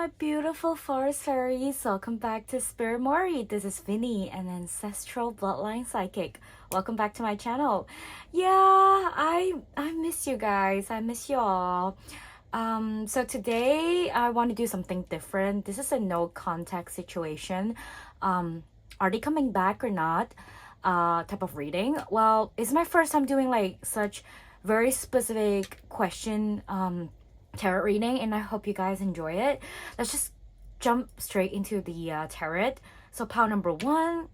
my beautiful forest fairies. Welcome back to Spirit Mori. This is Vinnie, an Ancestral Bloodline Psychic. Welcome back to my channel. Yeah, I miss you guys. I miss you all. So today I want to do something different. This is a no contact situation. Are they coming back or not? Type of reading. Well, it's my first time doing like such very specific question tarot reading, and I hope you guys enjoy it. Let's just jump straight into the tarot. So pile number 1,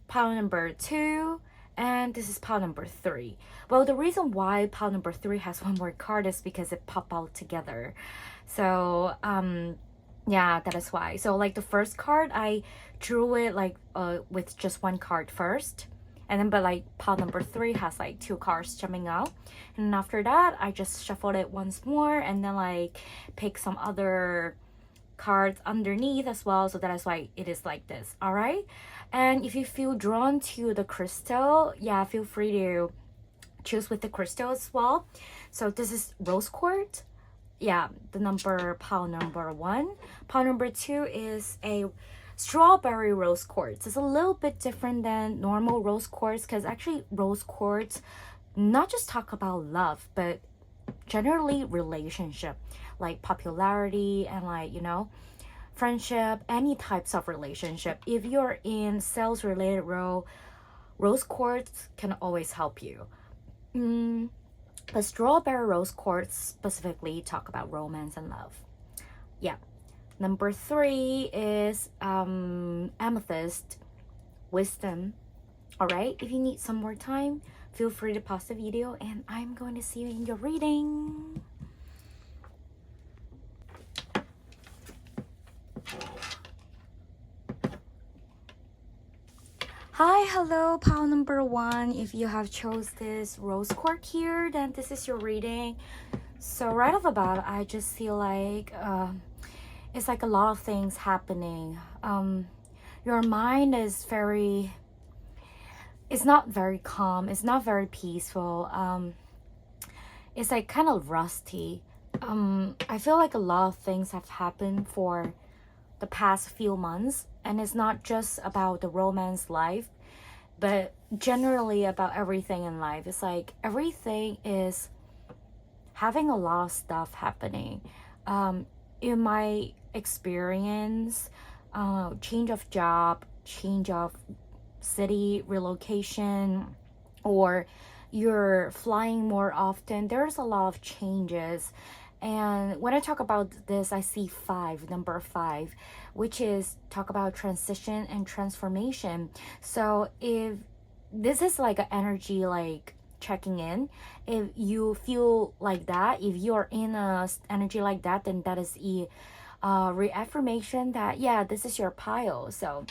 pile number 2, and this is pile number 3. Well, the reason why pile number 3 has one more card is because it popped out together. So yeah, that is why. So like the first card, I drew it like with just one card first, and then but like pile number 3 has like 2 cards jumping out, and after that I just shuffled it once more and then like pick some other cards underneath as well. So that is why it is like this. All right, and if you feel drawn to the crystal, yeah, feel free to choose with the crystal as well. So this is rose quartz. Yeah, the number pile number 1. Pile number 2 is a strawberry rose quartz. It's a little bit different than normal rose quartz because actually rose quartz not just talk about love, but generally relationship, like popularity and like, you know, friendship, any types of relationship. If you're in sales related role, rose quartz can always help you. The strawberry rose quartz specifically talk about romance and love. Yeah. Number 3 is amethyst, wisdom. All right, if you need some more time, feel free to pause the video and I'm going to see you in your reading. Hi, hello, pile number 1. If you have chose this rose quartz here, then this is your reading. So right off the bat, I just feel like it's like a lot of things happening. Your mind is it's not very calm, it's not very peaceful. It's like kind of rusty. I feel like a lot of things have happened for the past few months, and it's not just about the romance life, but generally about everything in life. It's like everything is having a lot of stuff happening. In my experience, change of job, change of city, relocation, or you're flying more often, there's a lot of changes. And when I talk about this, I see number 5, which is talk about transition and transformation. So if this is like an energy, like checking in, if you feel like that, if you're in a energy like that, then that is a reaffirmation that, yeah, this is your pile. So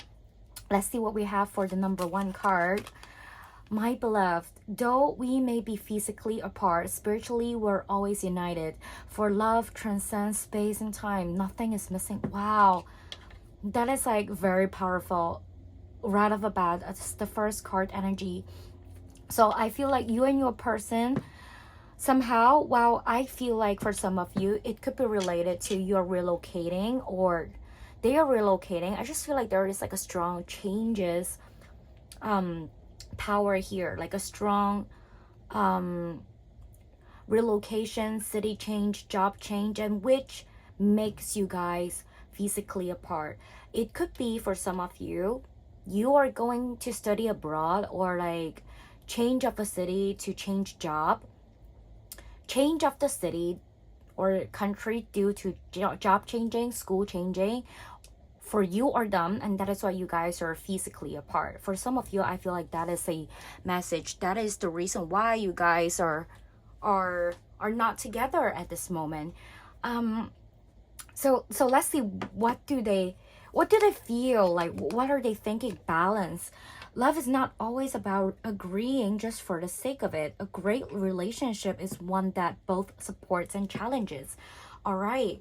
let's see what we have for the number 1 card. My beloved, though we may be physically apart, spiritually we're always united. For love transcends space and time. Nothing is missing. Wow, that is like very powerful right off the bat. It's the first card energy. So I feel like you and your person somehow, well, I feel like for some of you it could be related to you're relocating or they are relocating. I just feel like there is like a strong changes power here, like a strong relocation, city change, job change, and which makes you guys physically apart. It could be for some of you, you are going to study abroad or like change of a city to change job, change of the city or country due to job changing, school changing, for you or them, and that is why you guys are physically apart. For some of you, I feel like that is a message. That is the reason why you guys are not together at this moment. So let's see, what do they feel like? What are they thinking? Balance. Love is not always about agreeing just for the sake of it. A great relationship is one that both supports and challenges. All right,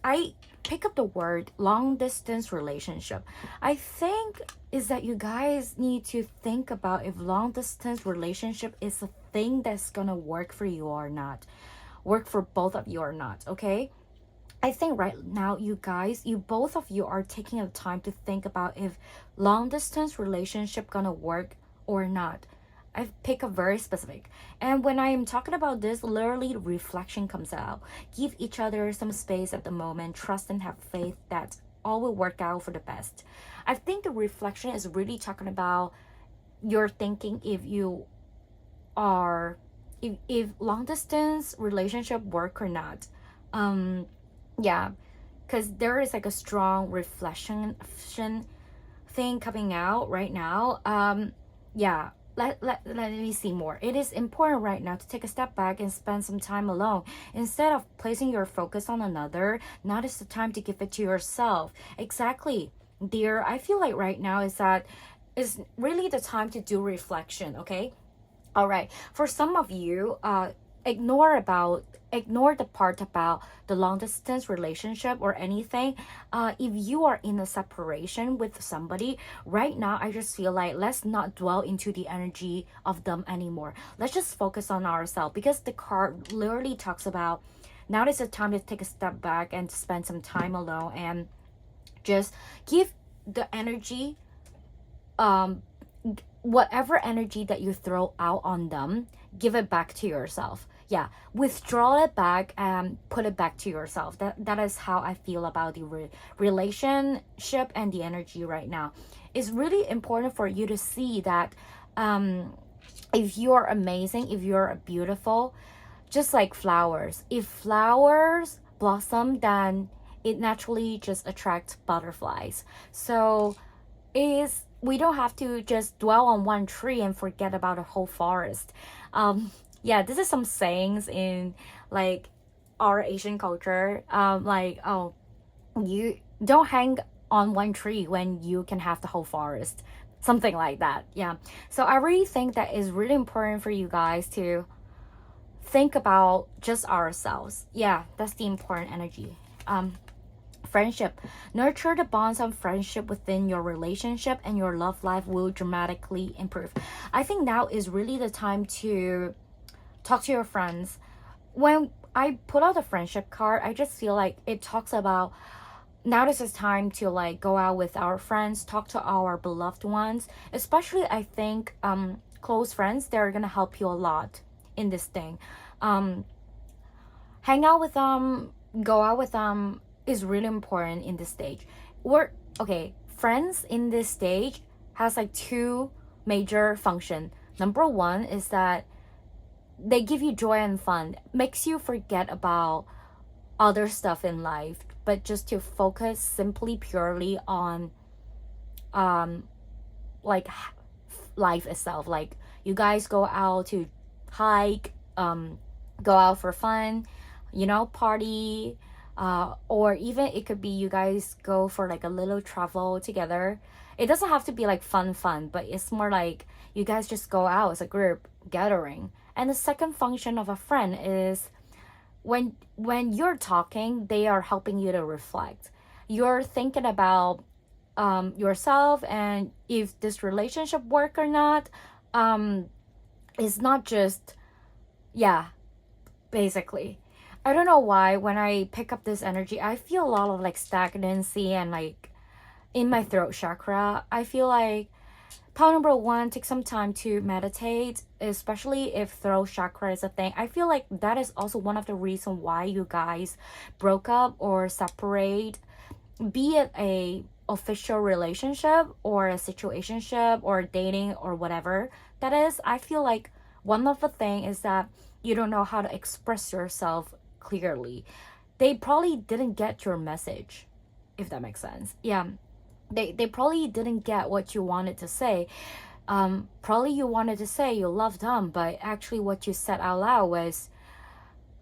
I pick up the word long distance relationship. I think is that you guys need to think about if long distance relationship is a thing that's gonna work for you or not, work for both of you or not. Okay, I think right now, you guys, you both of you are taking the time to think about if long distance relationship gonna work or not. I've picked a very specific. And when I am talking about this, literally reflection comes out. Give each other some space at the moment, trust and have faith that all will work out for the best. I think the reflection is really talking about your thinking if you are if long distance relationship work or not. Yeah, because there is like a strong reflection thing coming out right now. Yeah, let me see more. It is important right now to take a step back and spend some time alone. Instead of placing your focus on another, now is the time to give it to yourself. Exactly, dear. I feel like right now is really the time to do reflection, okay? All right. For some of you, ignore the part about the long distance relationship or anything. If you are in a separation with somebody right now, I just feel like let's not dwell into the energy of them anymore. Let's just focus on ourselves, because the card literally talks about now is the time to take a step back and to spend some time alone and just give the energy, um whatever energy that you throw out on them, give it back to yourself. Yeah, withdraw it back and put it back to yourself. That is how I feel about the relationship and the energy right now. It's really important for you to see that, if you're amazing, if you're beautiful, just like flowers, if flowers blossom, then it naturally just attracts butterflies. So is we don't have to just dwell on one tree and forget about a whole forest. Yeah, this is some sayings in like our Asian culture. Like, oh, you don't hang on one tree when you can have the whole forest, something like that. Yeah, so I really think that is really important for you guys to think about just ourselves. Yeah, that's the important energy. Friendship. Nurture the bonds of friendship within your relationship, and your love life will dramatically improve. I think now is really the time to talk to your friends. When I put out the friendship card, I just feel like it talks about now this is time to like go out with our friends, talk to our beloved ones, especially I think close friends. They're gonna help you a lot in this thing. Hang out with them, go out with them is really important in this stage. We're okay, friends in this stage has like two major function. Number one is that they give you joy and fun, makes you forget about other stuff in life, but just to focus simply purely on like life itself. Like you guys go out to hike, go out for fun, party, or even it could be you guys go for like a little travel together. It doesn't have to be like fun, but it's more like you guys just go out as a group gathering. And the second function of a friend is when you're talking, they are helping you to reflect. You're thinking about yourself and if this relationship work or not. It's not just, yeah, basically. I don't know why when I pick up this energy, I feel a lot of like stagnancy and like in my throat chakra. I feel like point number one, take some time to meditate, especially if throat chakra is a thing. I feel like that is also one of the reasons why you guys broke up or separate, be it a official relationship or a situationship or dating or whatever that is. I feel like one of the thing is that you don't know how to express yourself clearly. They probably didn't get your message, if that makes sense. Yeah, they probably didn't get what you wanted to say. Probably you wanted to say you love them, but actually what you said out loud was,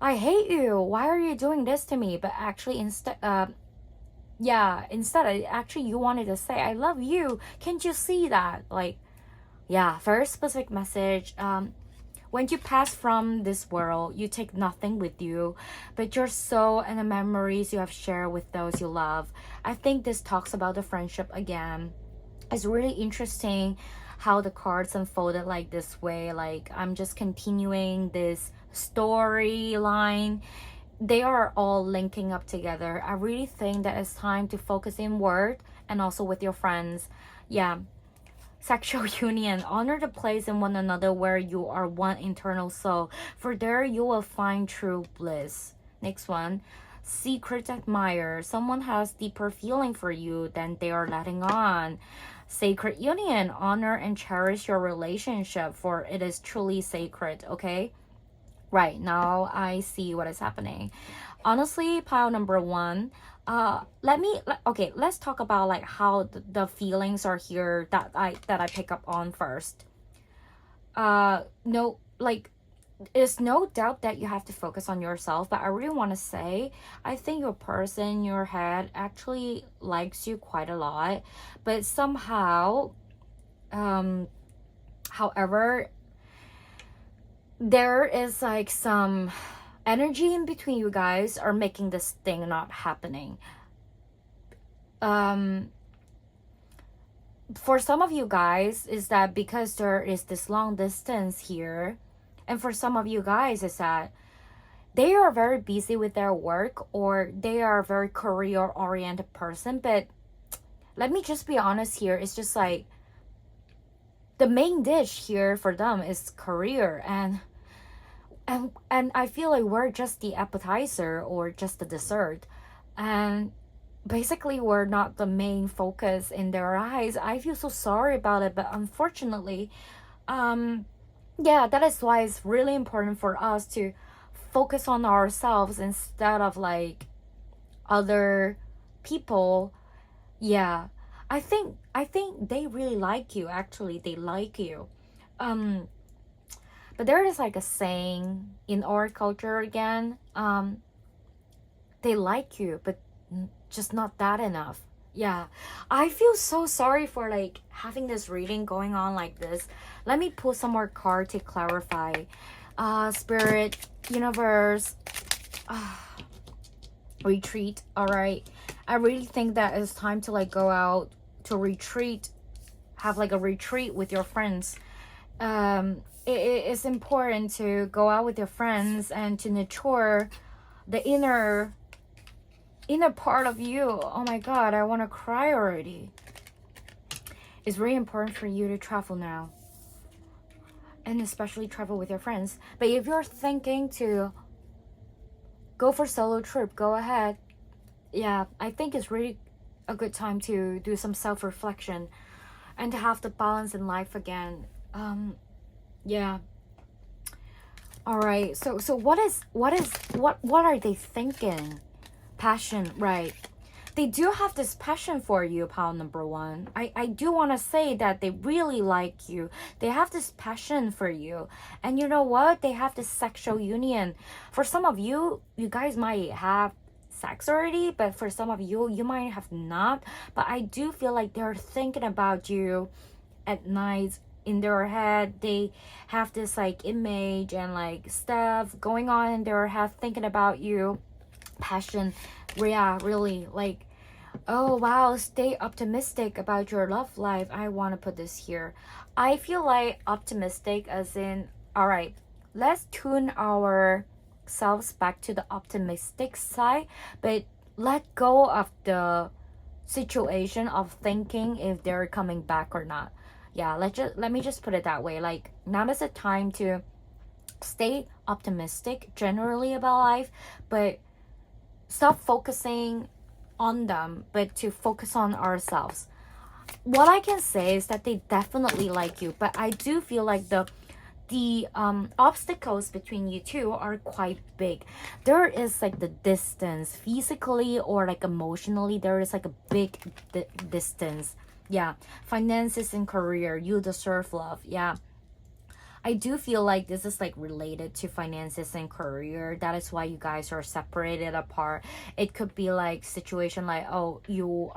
I hate you, why are you doing this to me? But actually instead actually you wanted to say, I love you, can't you see that? Like, yeah, very specific message. When you pass from this world, you take nothing with you, but your soul and the memories you have shared with those you love. I think this talks about the friendship again. It's really interesting how the cards unfolded like this way. Like, I'm just continuing this storyline. they are all linking up together. I really think that it's time to focus inward and also with your friends. Yeah. Sexual union. Honor the place in one another where you are one internal soul. For there you will find true bliss. Next one. Secret admirer. Someone has deeper feeling for you than they are letting on. Sacred union. Honor and cherish your relationship, for it is truly sacred. Okay? Right, now I see what is happening. Honestly, pile number one, okay, let's talk about like how the feelings are here that I pick up on first. No, like, there's no doubt that you have to focus on yourself, but I really want to say, I think your person, your head actually likes you quite a lot, but somehow, however, there is like some energy in between you guys are making this thing not happening. For some of you guys is that because there is this long distance here, and for some of you guys is that they are very busy with their work, or they are a very career oriented person. But let me just be honest here, it's just like the main dish here for them is career, and I feel like we're just the appetizer or just the dessert, and basically we're not the main focus in their eyes. I feel so sorry about it, but unfortunately, yeah, that is why it's really important for us to focus on ourselves instead of like other people. Yeah, I think they really like you. Actually, they like you. But there is like a saying in our culture again, they like you, but just not that enough. Yeah, I feel so sorry for like having this reading going on like this. Let me pull some more card to clarify. Spirit, universe, retreat. All right, I really think that it's time to like go out to retreat, have like a retreat with your friends. It's important to go out with your friends and to nurture the inner part of you. Oh my god, I want to cry already. It's very important for you to travel now, and especially travel with your friends. But if you're thinking to go for solo trip, go ahead. Yeah, I think it's really a good time to do some self-reflection and to have the balance in life again. Yeah. All right. So what are they thinking? Passion, right? They do have this passion for you, pal number one. I do want to say that they really like you. They have this passion for you. And you know what? They have this sexual union. For some of you, you guys might have sex already, but for some of you, you might have not. But I do feel like they're thinking about you at night in their head. They have this like image and like stuff going on in their head thinking about you. Passion. Yeah, really, like, oh wow, stay optimistic about your love life. I want to put this here. I feel like optimistic as in, all right, let's tune ourselves back to the optimistic side, but let go of the situation of thinking if they're coming back or not. Yeah, let me just put it that way. Like, now is the time to stay optimistic generally about life, but stop focusing on them, but to focus on ourselves. What I can say is that they definitely like you, but I do feel like the obstacles between you two are quite big. There is like the distance physically or like emotionally. There is like a big distance. Yeah, finances and career, you deserve love. Yeah, I do feel like this is like related to finances and career. That is why you guys are separated apart. It could be like situation like, oh, you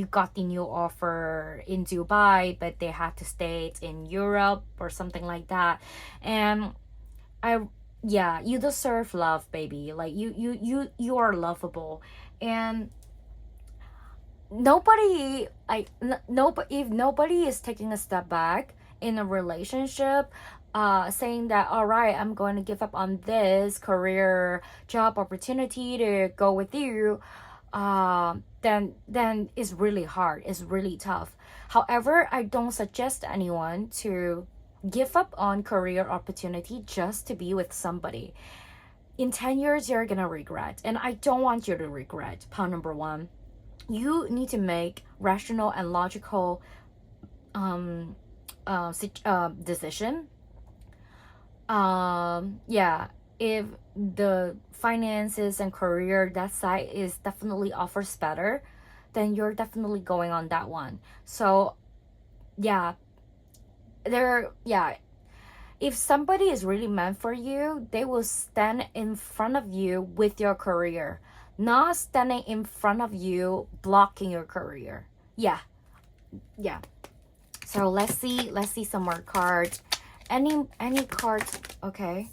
got the new offer in Dubai, but they had to stay in Europe or something like that. And yeah, you deserve love, baby. Like you are lovable. And nobody, like, if nobody is taking a step back in a relationship, saying that, all right, I'm going to give up on this career job opportunity to go with you, then it's really hard, it's really tough. However, I don't suggest anyone to give up on career opportunity just to be with somebody. In 10 years you're gonna regret, and I don't want you to regret. Point number one, you need to make rational and logical decision. Yeah, if the finances and career, that side is definitely offers better, then you're definitely going on that one. So yeah, if somebody is really meant for you, they will stand in front of you with your career, not standing in front of you blocking your career. Yeah. So let's see some more cards. Any cards? Okay.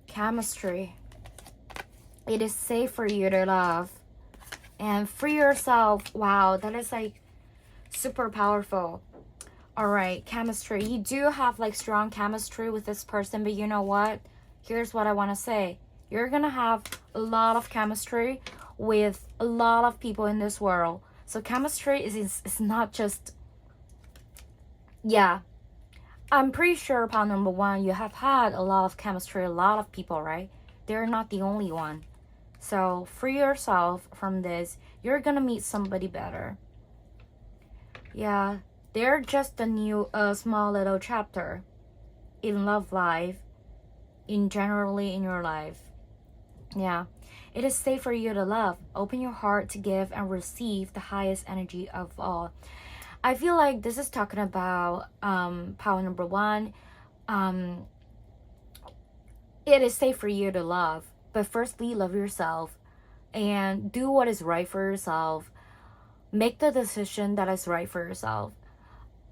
Chemistry. It is safe for you to love and free yourself. Wow, that is like super powerful. All right, chemistry. You do have like strong chemistry with this person, but you know what? Here's what I want to say. You're gonna have a lot of chemistry with a lot of people in this world. So chemistry is not just, yeah. I'm pretty sure, upon number one, you have had a lot of chemistry, a lot of people, right? They're not the only one. So free yourself from this. You're gonna meet somebody better. Yeah, they're just a new, small little chapter in love life, in generally in your life. Yeah, it is safe for you to love. Open your heart to give and receive the highest energy of all. I feel like this is talking about power number one. It is safe for you to love, but firstly, love yourself and do what is right for yourself. Make the decision that is right for yourself.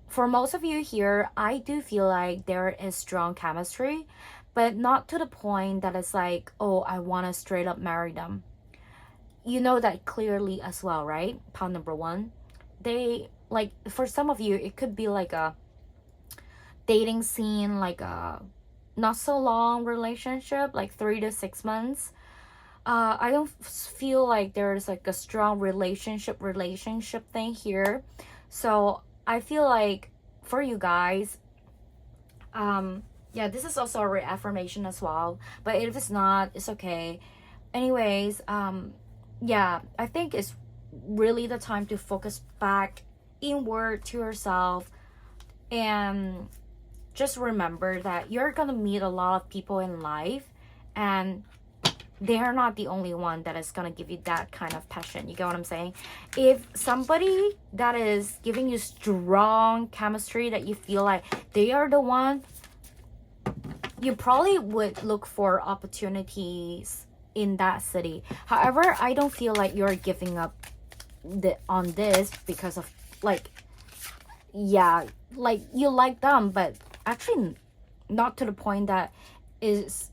For most of you here, I do feel like there is strong chemistry, but not to the point that it's like, oh, I want to straight up marry them. You know that clearly as well, right? Pound number one. They, like, for some of you, it could be like a dating scene, like a not so long relationship, like 3 to 6 months. I don't feel like there's like a strong relationship thing here. So I feel like for you guys, yeah, this is also a reaffirmation as well, but if it's not, it's okay. Anyways, yeah, I think it's really the time to focus back inward to yourself, and just remember that you're gonna meet a lot of people in life, and they're not the only one that is gonna give you that kind of passion. You get what I'm saying? If somebody that is giving you strong chemistry, that you feel like they are the one, you probably would look for opportunities in that city. However, I don't feel like you're giving up on this because of like, yeah, like you like them, but actually not to the point that is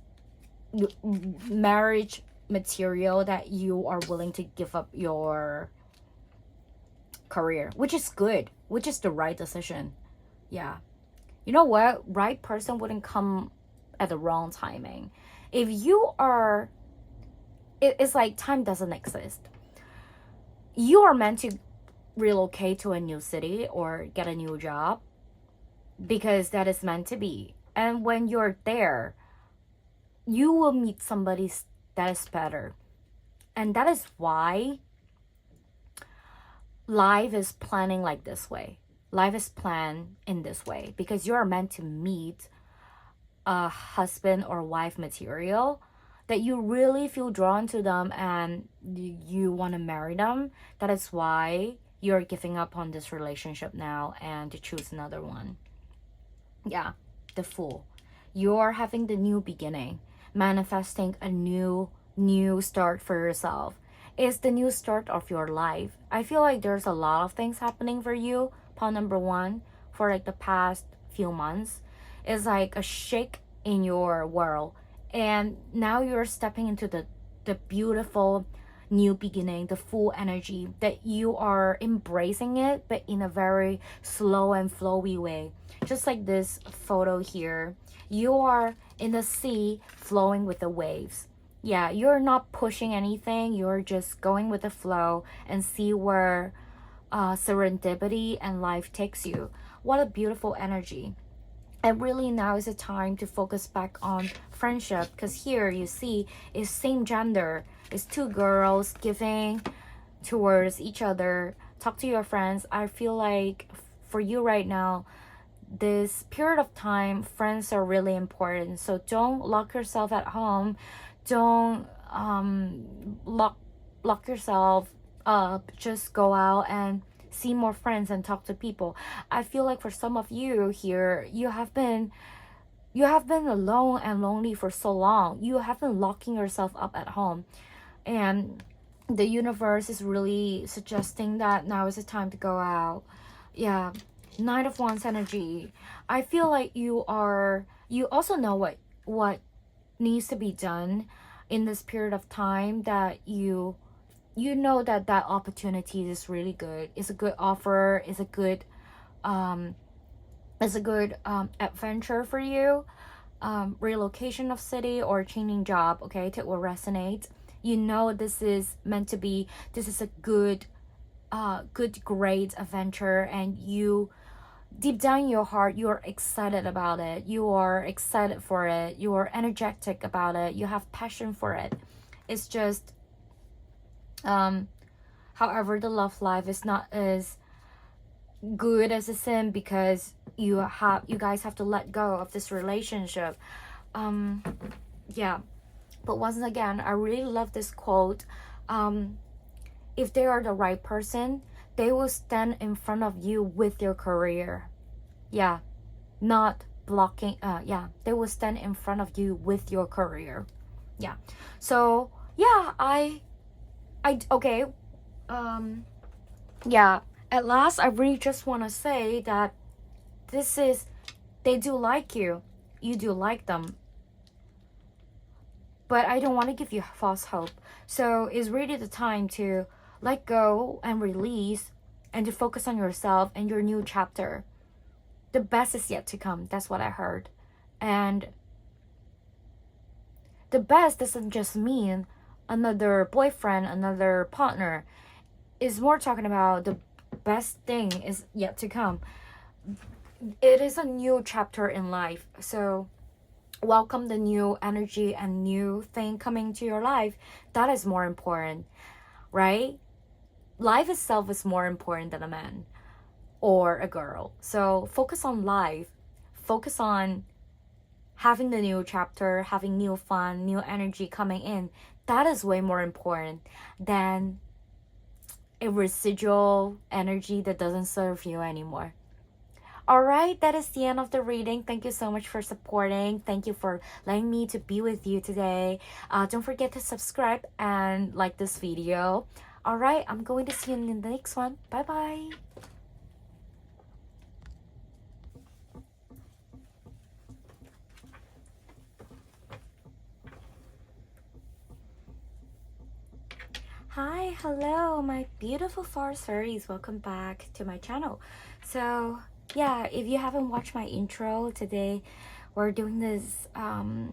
marriage material that you are willing to give up your career, which is good, which is the right decision. Yeah, you know what, right person wouldn't come at the wrong timing. If you are, it's like time doesn't exist. You are meant to relocate to a new city or get a new job because that is meant to be, and when you're there, you will meet somebody that is better. And that is why life is planning like this way. Life is planned in this way because you are meant to meet a husband or wife material that you really feel drawn to them and you want to marry them. That is why you're giving up on this relationship now and to choose another one. Yeah, the Fool. You're having the new beginning, manifesting a new start for yourself. It's the new start of your life. I feel like there's a lot of things happening for you, pawn number one, for like the past few months. It's like a shake in your world, and now you're stepping into the beautiful new beginning, the full energy, that you are embracing it, but in a very slow and flowy way. Just like this photo here, you are in the sea flowing with the waves. Yeah, you're not pushing anything, you're just going with the flow and see where serendipity and life takes you. What a beautiful energy. And really now is the time to focus back on friendship, because here you see is same gender, it's two girls giving towards each other. Talk to your friends. I feel like for you right now, this period of time, friends are really important. So don't lock yourself at home. Don't lock yourself up. Just go out and see more friends and talk to people. I feel like for some of you here, you have been alone and lonely for so long. You have been locking yourself up at home, and the universe is really suggesting that now is the time to go out. Yeah, Knight of Wands energy. I feel like you also know what needs to be done in this period of time, that you know that opportunity is really good. It's a good offer. It's a good adventure for you. Relocation of city or changing job. Okay, it will resonate. You know this is meant to be. This is a good great adventure, and you, deep down in your heart, you're excited about it. You are excited for it. You are energetic about it. You have passion for it. It's just however, the love life is not as good as a sin, because you guys have to let go of this relationship. Yeah, but once again, I really love this quote. If they are the right person, they will stand in front of you with your career. Yeah, not blocking. Yeah, they will stand in front of you with your career. Yeah, so yeah, okay. Yeah, at last, I really just want to say that they do like you. You do like them. But I don't want to give you false hope. So it's really the time to let go and release, and to focus on yourself and your new chapter. The best is yet to come. That's what I heard. And the best doesn't just mean another boyfriend, another partner. It's more talking about the best thing is yet to come. It is a new chapter in life. So welcome the new energy and new thing coming to your life. That is more important, right? Life itself is more important than a man or a girl. So focus on life. Focus on having the new chapter, having new fun, new energy coming in. That is way more important than a residual energy that doesn't serve you anymore. All right, that is the end of the reading. Thank you so much for supporting. Thank you for letting me to be with you today. Don't forget to subscribe and like this video. All right, I'm going to see you in the next one. Bye bye. Hi, hello, my beautiful forest fairies. Welcome back to my channel. So yeah, if you haven't watched my intro today, we're doing this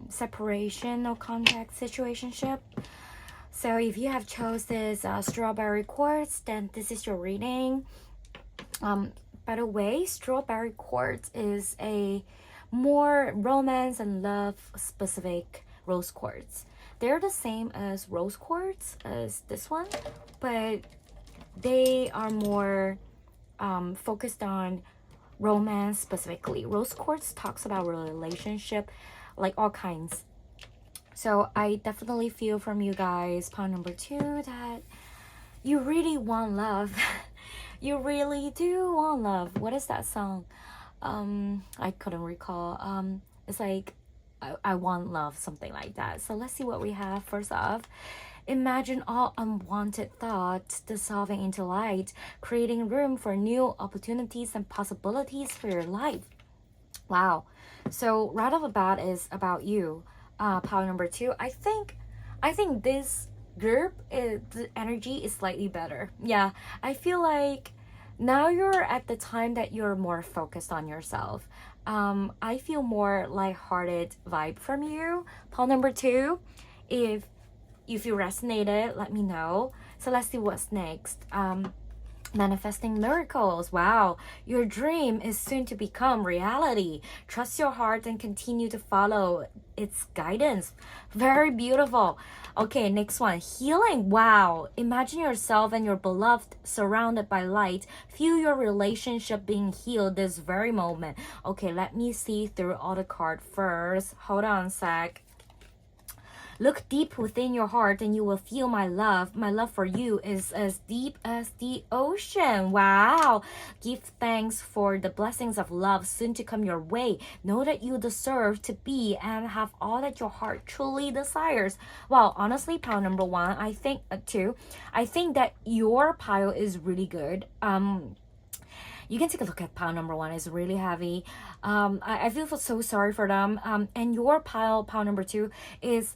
separation or contact situationship. So if you have chose this strawberry quartz, then this is your reading. By the way, strawberry quartz is a more romance and love specific rose quartz. They're the same as rose quartz as this one, but they are more focused on romance specifically. Rose quartz talks about relationship, like all kinds. So I definitely feel from you guys, part number 2, that you really want love. You really do want love. What is that song? I couldn't recall. It's like I want love, something like that. So let's see what we have. First off, imagine all unwanted thoughts dissolving into light, creating room for new opportunities and possibilities for your life. Wow. So right off the bat is about you. Power number 2. I think this group, the energy is slightly better. Yeah, I feel like now you're at the time that you're more focused on yourself. I feel more lighthearted vibe from you. Pile number two, if you resonated, let me know. So let's see what's next. Manifesting miracles. Wow, your dream is soon to become reality. Trust your heart and continue to follow its guidance. Very beautiful. Okay, next one. Healing. Wow, imagine yourself and your beloved surrounded by light. Feel your relationship being healed this very moment. Okay, let me see through all the cards first. Hold on a sec. Look deep within your heart and you will feel my love. My love for you is as deep as the ocean. Wow. Give thanks for the blessings of love soon to come your way. Know that you deserve to be and have all that your heart truly desires. Well, honestly, pile number one, I think I think that your pile is really good. You can take a look at pile number one. It's really heavy. I feel so sorry for them. And your pile number two is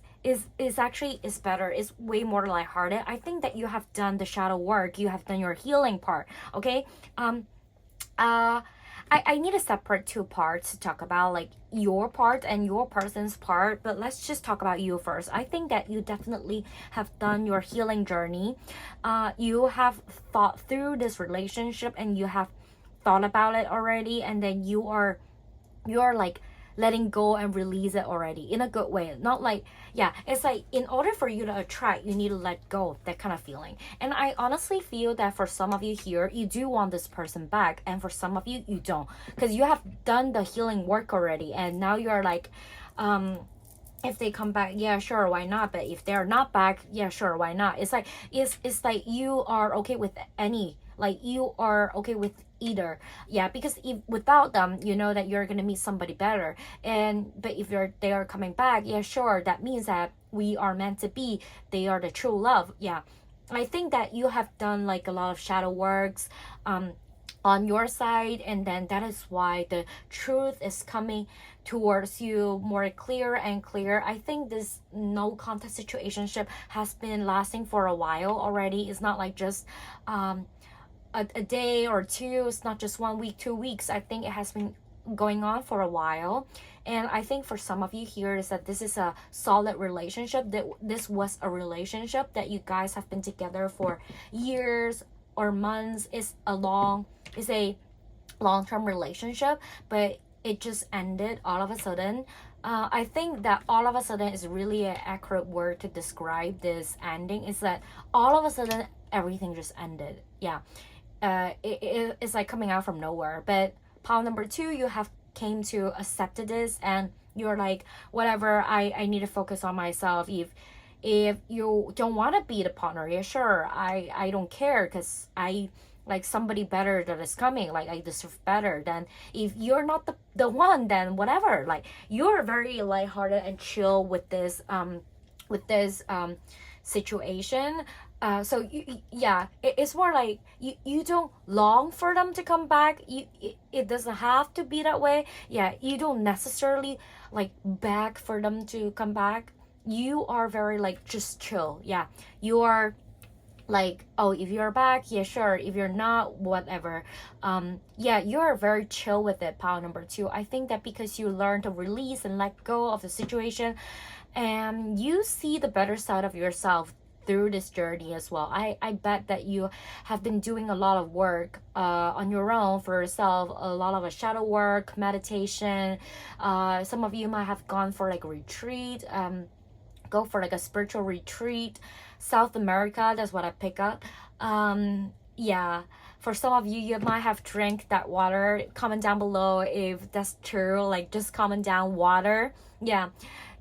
actually is better. It's way more lighthearted. I think that you have done the shadow work. You have done your healing part. Okay. I need a separate two parts to talk about, like your part and your person's part, but let's just talk about you first. I think that you definitely have done your healing journey. You have thought through this relationship and you have thought about it already, and then you're like letting go and release it already in a good way. Not like, yeah, it's like in order for you to attract, you need to let go, that kind of feeling. And I honestly feel that for some of you here, you do want this person back, and for some of you, you don't, because you have done the healing work already, and now you're like, if they come back, yeah, sure, why not? But if they're not back, yeah, sure, why not? It's like it's like you are okay with any, like you are okay with either. Yeah, because if without them, you know that you're gonna meet somebody better. And but if they are coming back, yeah, sure, that means that we are meant to be. They are the true love. Yeah, I think that you have done like a lot of shadow works on your side, and then that is why the truth is coming towards you more clear and clear. I think this no contest situationship has been lasting for a while already. It's not like just a day or two. It's not just 1 week, 2 weeks. I think it has been going on for a while. And I think for some of you here is that this is a solid relationship, that this was a relationship that you guys have been together for years or months. It's a long-term relationship, but it just ended all of a sudden. I think that all of a sudden is really an accurate word to describe this ending. Is that all of a sudden everything just ended. Yeah, it's like coming out from nowhere. But pile number two, you have came to accept this, and you're like, whatever, I need to focus on myself. If you don't want to be the partner, yeah, sure, I don't care, because I like somebody better that is coming, like I deserve better. Then if you're not the one, then whatever, like you're very lighthearted and chill with this situation. So yeah, it's more like you don't long for them to come back. It doesn't have to be that way. Yeah, you don't necessarily like beg for them to come back. You are very like just chill. Yeah, you are like, oh, if you're back, yeah, sure. If you're not, whatever. Yeah, you're very chill with it. Pile number two, I think that because you learn to release and let go of the situation, and you see the better side of yourself through this journey as well. I bet that you have been doing a lot of work on your own for yourself, a lot of shadow work, meditation. Some of you might have gone for like a retreat, go for like a spiritual retreat. South America, that's what I pick up. Yeah, for some of you, you might have drank that water. Comment down below if that's true, like just comment down water. Yeah,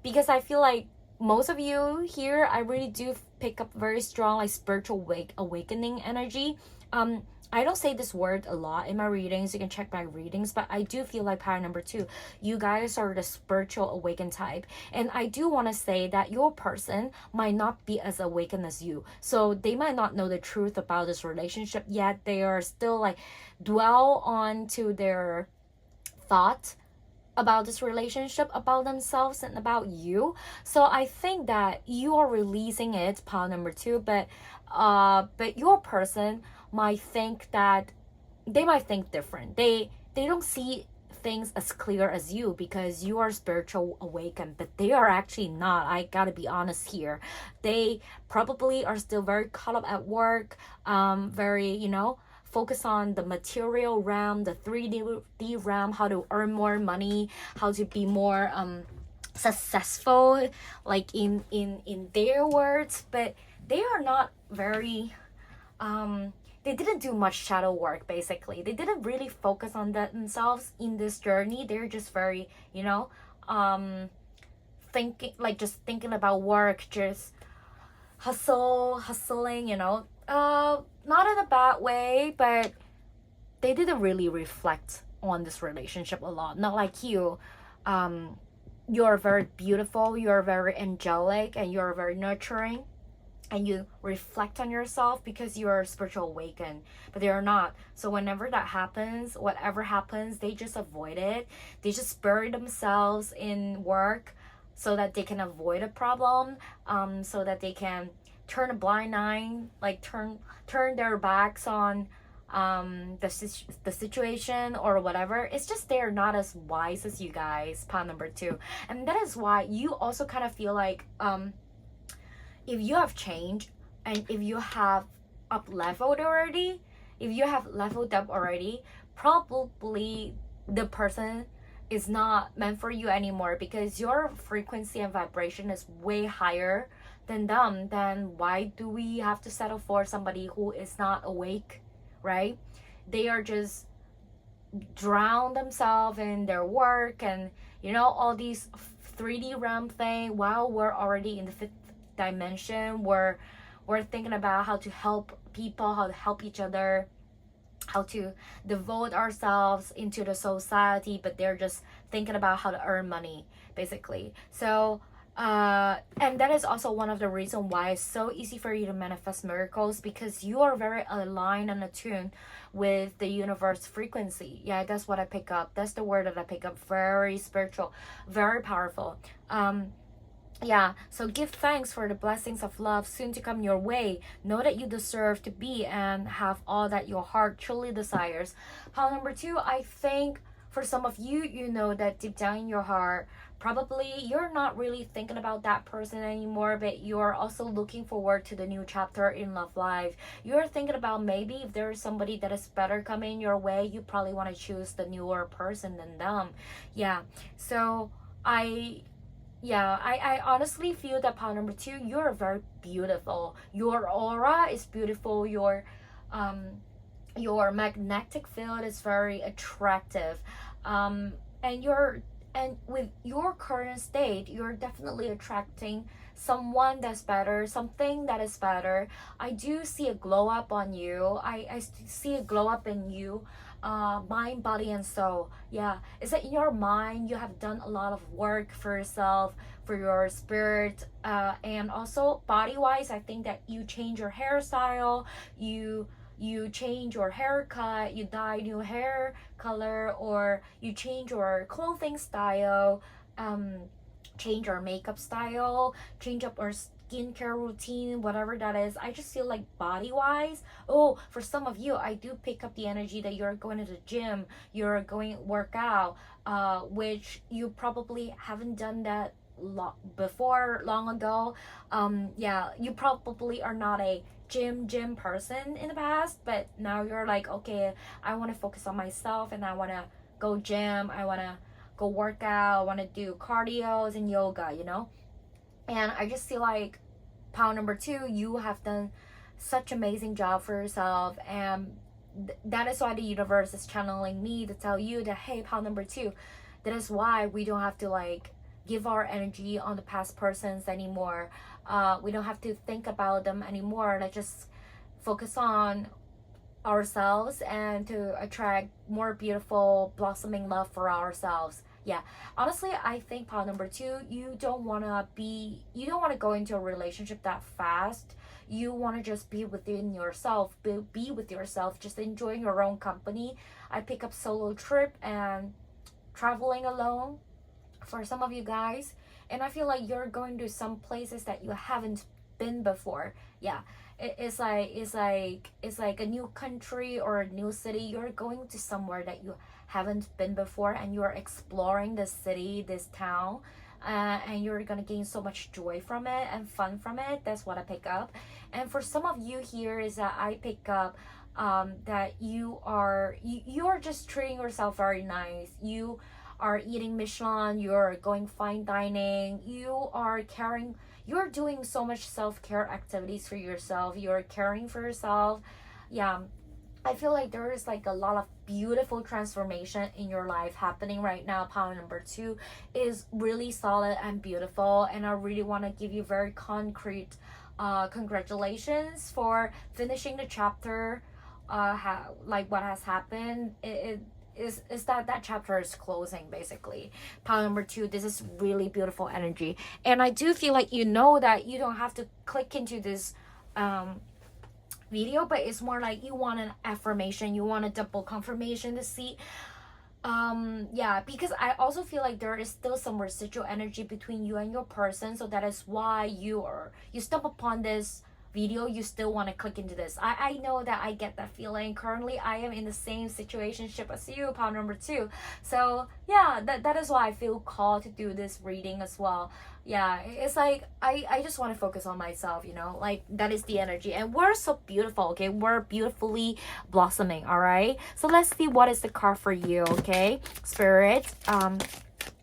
because I feel like most of you here, I really do pick up very strong like spiritual awakening energy. I don't say this word a lot in my readings. You can check my readings, but I do feel like pile number two, you guys are the spiritual awakened type. And I do want to say that your person might not be as awakened as you. So they might not know the truth about this relationship yet. They are still like dwell on to their thought about this relationship, about themselves, and about you. So I think that you are releasing it, pile number two, but your person might think that they might think different. They don't see things as clear as you because you are spiritual awakened, but they are actually not. I gotta be honest here. They probably are still very caught up at work, very, focus on the material realm, the 3D realm, how to earn more money, how to be more successful, like in their words, but they are not very they didn't do much shadow work. Basically, they didn't really focus on that themselves in this journey. They're just very, um thinking, like just thinking about work, just hustling, not in a bad way, but they didn't really reflect on this relationship a lot. Not like you. You're very beautiful, you're very angelic, and you're very nurturing, and you reflect on yourself because you're spiritual awakened, but they're not. So whenever that happens, whatever happens, they just avoid it. They just bury themselves in work so that they can avoid a problem, so that they can turn a blind eye, like turn their backs on the situation or whatever. It's just they're not as wise as you guys, part number two. And that is why you also kind of feel like if you have changed and if you have up leveled already, if you have leveled up already, probably the person is not meant for you anymore because your frequency and vibration is way higher than them. Then why do we have to settle for somebody who is not awake, right? They are just drown themselves in their work and all these 3D realm thing while we're already in the fifth dimension. We're thinking about how to help people, how to help each other, how to devote ourselves into the society, but they're just thinking about how to earn money, basically. So and that is also one of the reasons why it's so easy for you to manifest miracles, because you are very aligned and attuned with the universe frequency. Yeah, that's what I pick up. That's the word that I pick up. Very spiritual, very powerful. Yeah, so give thanks for the blessings of love soon to come your way. Know that you deserve to be and have all that your heart truly desires. Pile number two, I think for some of you, you know that deep down in your heart, probably you're not really thinking about that person anymore, but you're also looking forward to the new chapter in love life. You're thinking about maybe if there's somebody that is better coming your way, you probably want to choose the newer person than them. Yeah, so I honestly feel that pile number two, you're very beautiful. Your aura is beautiful. Your magnetic field is very attractive. And with your current state, you're definitely attracting someone that's better, something that is better. I do see a glow up on you. I see a glow up in you, mind, body, and soul. Yeah, is that in your mind you have done a lot of work for yourself, for your spirit, and also body wise. I think that you change your hairstyle, you change your haircut, you dye new hair color, or you change your clothing style, change your makeup style, change up our skincare routine, whatever that is. I just feel like body wise, oh, for some of you, I do pick up the energy that you're going to the gym, you're going work out, which you probably haven't done that before long ago. Yeah, you probably are not a gym person in the past, but now you're like, okay, I want to focus on myself and I want to go gym, I want to go work out, I want to do cardios and yoga, and I just feel like pile number two, you have done such amazing job for yourself, and that is why the universe is channeling me to tell you that, hey, pile number two, that is why we don't have to like give our energy on the past persons anymore. We don't have to think about them anymore. Let's just focus on ourselves and to attract more beautiful blossoming love for ourselves. Yeah, honestly, I think pile number two, you don't want to go into a relationship that fast. You want to just be within yourself, be with yourself, just enjoying your own company. I pick up solo trip and traveling alone for some of you guys, and I feel like you're going to some places that you haven't been before. Yeah, it's like a new country or a new city. You're going to somewhere that you haven't been before, and you're exploring this city, this town, and you're gonna gain so much joy from it and fun from it. That's what I pick up. And for some of you here is that I pick up that you're just treating yourself very nice. You are eating Michelin, you're going fine dining, you're doing so much self-care activities for yourself, you're caring for yourself. Yeah, I feel like there is like a lot of beautiful transformation in your life happening right now. Power number 2 is really solid and beautiful, and I really want to give you very concrete congratulations for finishing the chapter. Like what has happened, it is that chapter is closing basically. Pile number 2, this is really beautiful energy, and I do feel like that you don't have to click into this video, but it's more like you want an affirmation, you want a double confirmation to see. Yeah, because I also feel like there is still some residual energy between you and your person, so that is why you stumble upon this video, you still want to click into this. I know that I get that feeling. Currently I am in the same situationship as you, pound number 2. So yeah, that is why I feel called to do this reading as well. Yeah, it's like I just want to focus on myself, like that is the energy, and we're so beautiful. Okay, we're beautifully blossoming. All right, so let's see what is the card for you. Okay, Spirit.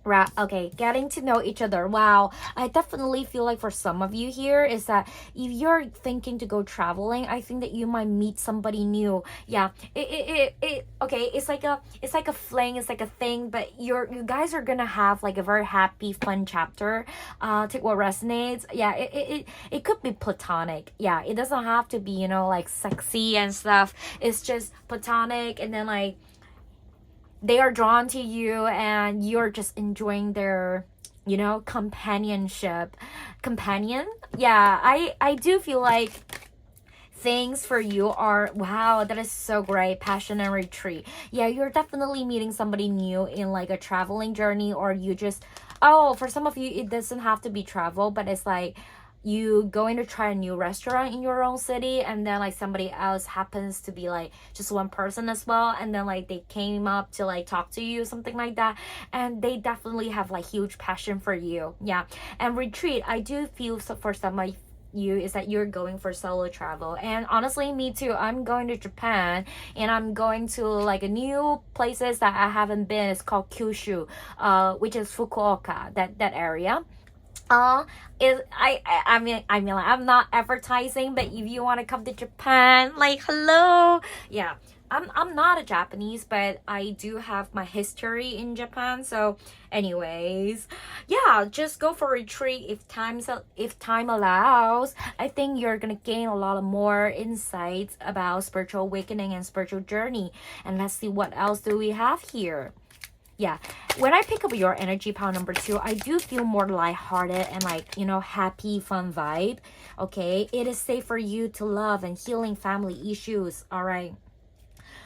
Right, okay, getting to know each other. Wow, I definitely feel like for some of you here is that if you're thinking to go traveling, I think that you might meet somebody new. Yeah, okay, it's like a fling, it's like a thing, but you guys are gonna have like a very happy, fun chapter. Take what resonates. Yeah, it could be platonic. Yeah, it doesn't have to be like sexy and stuff. It's just platonic, and then like they are drawn to you and you're just enjoying their companionship. Yeah, I do feel like things for you are, wow, that is so great. Passion and retreat. Yeah, you're definitely meeting somebody new in like a traveling journey, or you just, for some of you it doesn't have to be travel, but it's like you going to try a new restaurant in your own city, and then like somebody else happens to be like just one person as well, and then like they came up to like talk to you, something like that, and they definitely have like huge passion for you. Yeah, and retreat, I do feel so for some of you is that you're going for solo travel, and honestly me too. I'm going to Japan, and I'm going to like a new places that I haven't been. It's called Kyushu, which is Fukuoka, that area. I mean like, I'm not advertising, but if you want to come to Japan, like hello. Yeah, I'm not a Japanese, but I do have my history in Japan. So anyways, yeah, just go for a retreat if time allows. I think you're gonna gain a lot of more insights about spiritual awakening and spiritual journey. And let's see what else do we have here. Yeah, when I pick up your energy, pound number 2, I do feel more lighthearted and like happy, fun vibe. Okay, it is safe for you to love and healing family issues. All right,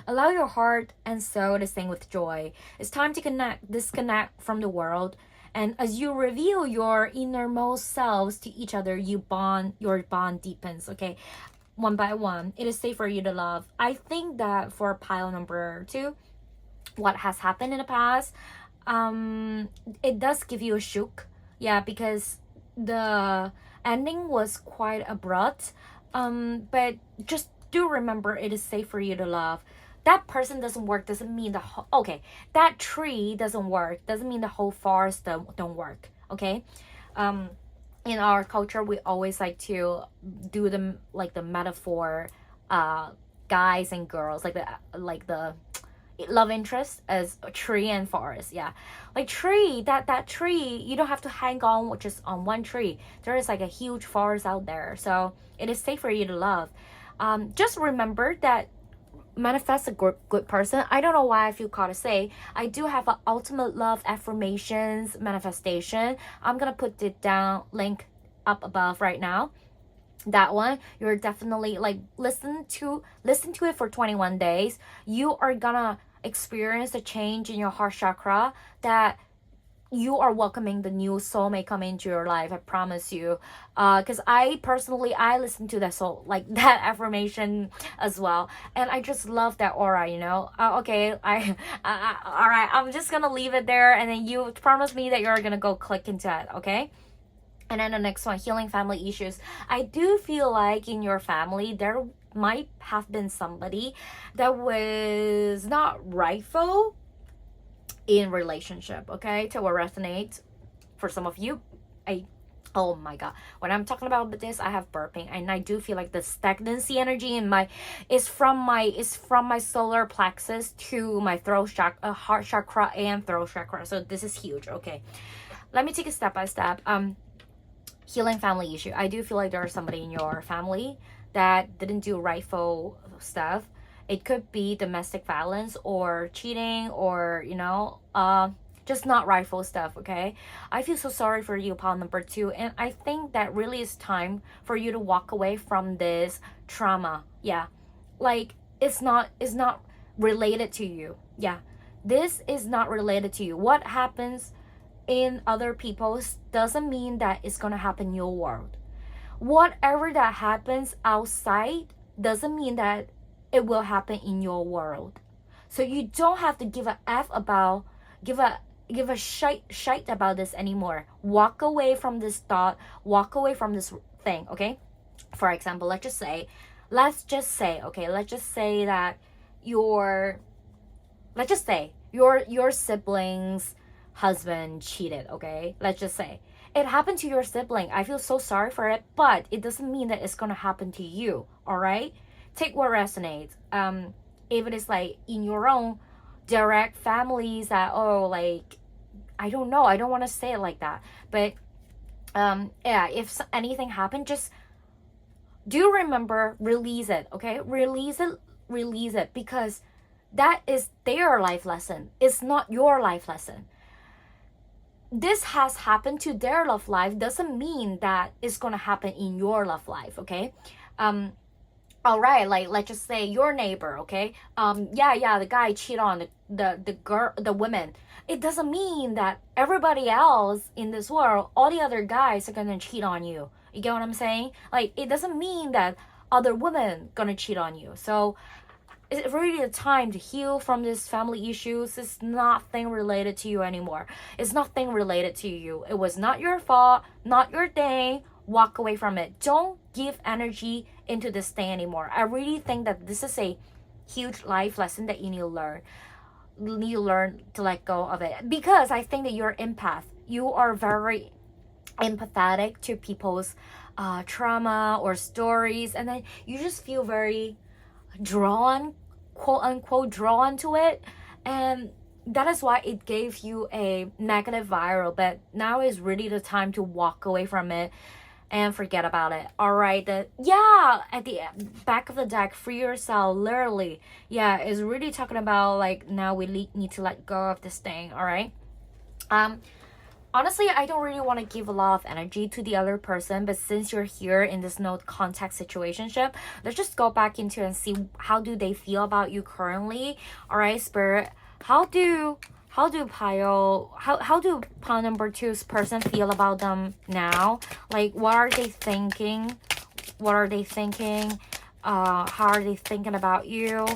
allow your heart and soul to sing with joy. It's time to disconnect from the world, and as you reveal your innermost selves to each other, your bond deepens. Okay, one by one, it is safe for you to love. I think that for pile number 2, what has happened in the past, it does give you a shook. Yeah, because the ending was quite abrupt, but just do remember it is safe for you to love. That person doesn't work doesn't mean that tree doesn't work doesn't mean the whole forest don't work. Okay, in our culture we always like to do the metaphor, guys and girls, like the love interest as a tree and forest. Yeah, like tree, that tree, you don't have to hang on just on one tree. There is like a huge forest out there, so it is safe for you to love. Just remember that manifest a good person. I don't know why I feel called to say I do have an ultimate love affirmations manifestation. I'm gonna put it down, link up above right now. That one, you're definitely like listen to it for 21 days. You are gonna experience the change in your heart chakra, that you are welcoming the new soulmate coming into your life. I promise you. Because I personally, I listen to that soul, like that affirmation as well, and I just love that aura. Okay, all right. I'm just gonna leave it there, and then you promise me that you're gonna go click into it. Okay. And then the next one, healing family issues. I do feel like in your family there might have been somebody that was not rightful in relationship. Okay, to resonate for some of you. Oh my god, when I'm talking about this, I have burping, and I do feel like the stagnancy energy in my is from my solar plexus to my throat chakra, heart chakra and throat chakra. So this is huge. Okay, let me take it step by step. Healing family issue. I do feel like there's somebody in your family that didn't do rightful stuff. It could be domestic violence or cheating, or just not rightful stuff. Okay, I feel so sorry for you, pile number 2, and I think that really is time for you to walk away from this trauma. Yeah, like it's not related to you. Yeah, this is not related to you. What happens in other people's doesn't mean that it's gonna happen in your world. Whatever that happens outside doesn't mean that it will happen in your world. So you don't have to give a f about give a shite about this anymore. Walk away from this thought, walk away from this thing. Okay, for example, let's just say that your siblings husband cheated. Okay, let's just say it happened to your sibling. I feel so sorry for it, but it doesn't mean that it's gonna happen to you. All right, take what resonates. If it is like in your own direct families that, like, I don't know, I don't want to say it like that, but yeah, if anything happened, just do remember, release it. Okay, release it, because that is their life lesson. It's not your life lesson. This has happened to their love life doesn't mean that it's gonna happen in your love life. Okay, all right, like let's just say your neighbor. Okay, the guy cheat on the girl, the women. It doesn't mean that everybody else in this world, all the other guys are gonna cheat on you. You get what I'm saying? Like, it doesn't mean that other women gonna cheat on you. So it's really a time to heal from these family issues. It's nothing related to you anymore. It's nothing related to you. It was not your fault, not your thing. Walk away from it. Don't give energy into this thing anymore. I really think that this is a huge life lesson that you need to learn. You need to learn to let go of it, because I think that you're empath. You are very empathetic to people's trauma or stories, and then you just feel very drawn, quote unquote, drawn to it, and that is why it gave you a negative viral. But now is really the time to walk away from it and forget about it. All right, at the back of the deck, free yourself, literally. Yeah, it's really talking about like, now we need to let go of this thing. All right. Honestly, I don't really want to give a lot of energy to the other person, but since you're here in this no contact situationship, let's just go back into and see how do they feel about you currently. All right, Spirit, how do pile number 2's person feel about them now? Like, what are they thinking? How are they thinking about you?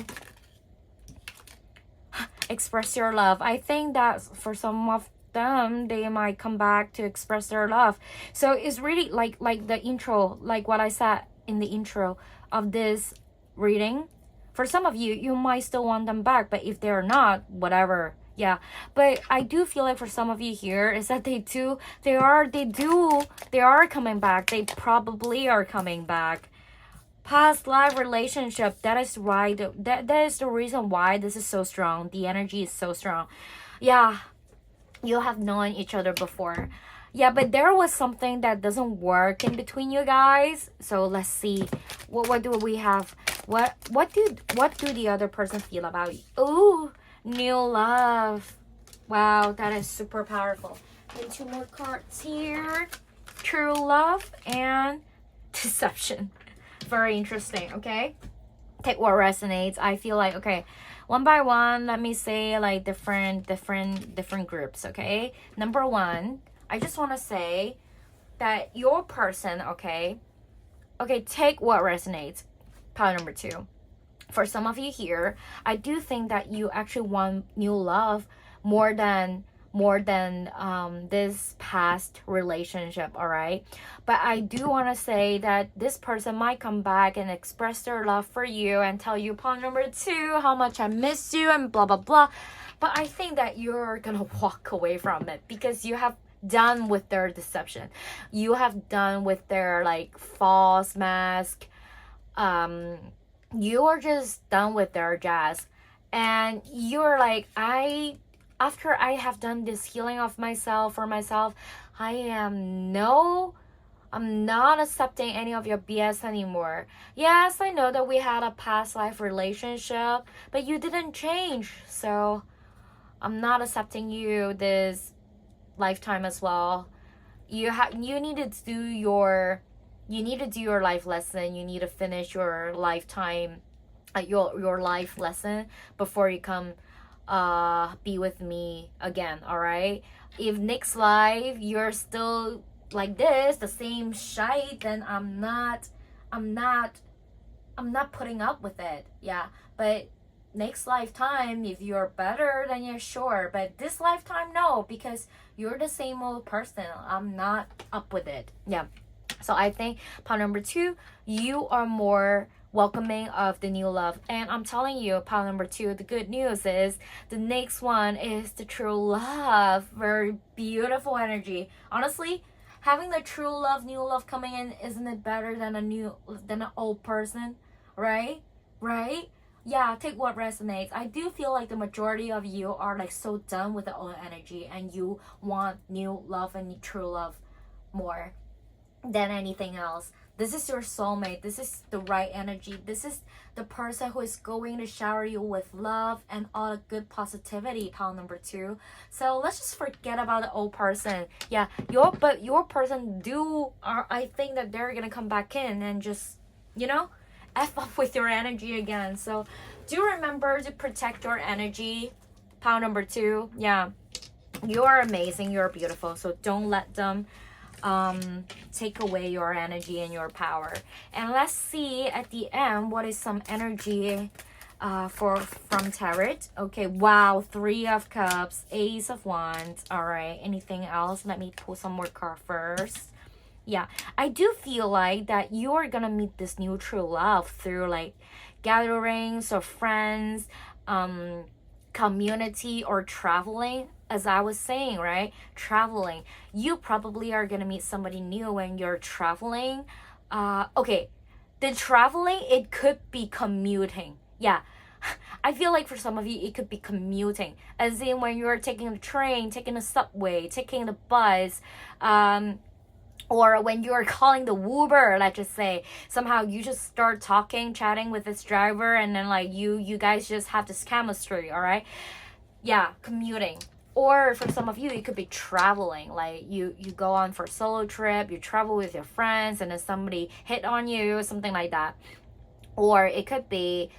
Express your love. I think that for some of them, they might come back to express their love. So it's really like the intro, like what I said in the intro of this reading. For some of you, you might still want them back, but if they're not, whatever. Yeah, but I do feel like for some of you here is that they are coming back. They probably are coming back. Past life relationship, that is right. That is the reason why this is so strong. The energy is so strong. Yeah, you have known each other before. Yeah, but there was something that doesn't work in between you guys. So let's see. What do we have? What do the other person feel about you? Ooh, new love. Wow, that is super powerful. And 2 more cards here. True love and deception. Very interesting. Okay, take what resonates. I feel like, okay, one by one, let me say like different groups. Okay, number one, I just want to say that your person, okay, take what resonates. Pile number two, for some of you here, I do think that you actually want new love more than this past relationship, all right? But I do want to say that this person might come back and express their love for you and tell you upon number two how much I miss you and blah blah blah. But I think that you're gonna walk away from it because you have done with their deception, you have done with their like false mask. You are just done with their jazz, and you're like, after I have done this healing of myself for myself, I'm not accepting any of your BS anymore. Yes, I know that we had a past life relationship, but you didn't change, so I'm not accepting you this lifetime as well. You need to do your life lesson. You need to finish your lifetime, your life lesson before you come be with me again, all right? If next life you're still like this, the same shite, then I'm not putting up with it. Yeah, but next lifetime, if you're better, then you're sure. But this lifetime, no, because you're the same old person. I'm not up with it. Yeah. So I think pile number two, you are more welcoming of the new love. And I'm telling you, pile number two, the good news is the next one is the true love. Very beautiful energy. Honestly, having the true love, new love coming in, isn't it better than an old person? Right? Right? Yeah, take what resonates. I do feel like the majority of you are like so done with the old energy and you want new love and true love more than anything else. This is your soulmate. This is the right energy. This is the person who is going to shower you with love and all the good positivity, pile number two. So let's just forget about the old person. Yeah, your person I think that they're gonna come back in and just, F up with your energy again. So do remember to protect your energy, pile number two. Yeah, you are amazing. You're beautiful. So don't let them take away your energy and your power. And let's see at the end what is some energy from tarot. Okay, wow, Three of Cups, Ace of Wands. All right, anything else? Let me pull some more cards first. Yeah, I do feel like that you are gonna meet this new true love through like gatherings or friends, community, or traveling. As I was saying, right? Traveling. You probably are gonna meet somebody new when you're traveling. Okay, the traveling, it could be commuting. Yeah, I feel like for some of you, it could be commuting. As in when you're taking the train, taking the subway, taking the bus, or when you're calling the Uber, let's just say, somehow you just start chatting with this driver, and then like you guys just have this chemistry, all right? Yeah, commuting. Or for some of you, it could be traveling. Like you go on for a solo trip, you travel with your friends, and then somebody hit on you, something like that. Or it could be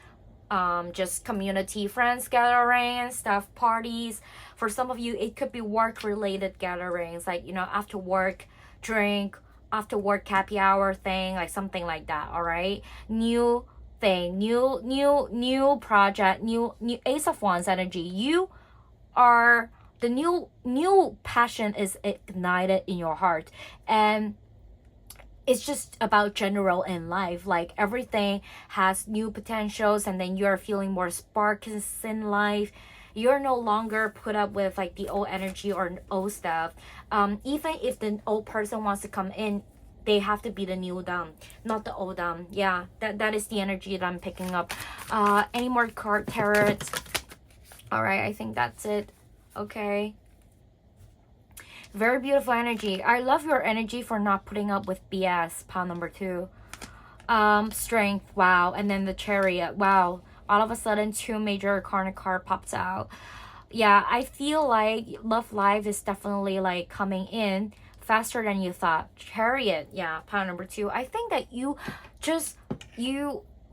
just community friends gathering and stuff, parties. For some of you, it could be work related gatherings, like after work drink, after work happy hour thing, like something like that. All right, new thing, new project, new Ace of Wands energy. You are the new passion is ignited in your heart, and it's just about general in life, like everything has new potentials, and then you're feeling more sparks in life. You're no longer put up with like the old energy or old stuff. Even if the old person wants to come in, they have to be the new them, not the old them. Yeah, that is the energy that I'm picking up. Any more card tarot? All right, I think that's it. Okay, very beautiful energy. I love your energy for not putting up with BS, pile number two. Strength, wow. And then the Chariot, wow. All of a sudden, two major arcana card pops out. Yeah, I feel like love life is definitely like coming in faster than you thought. Chariot, yeah, pile number two. I think that you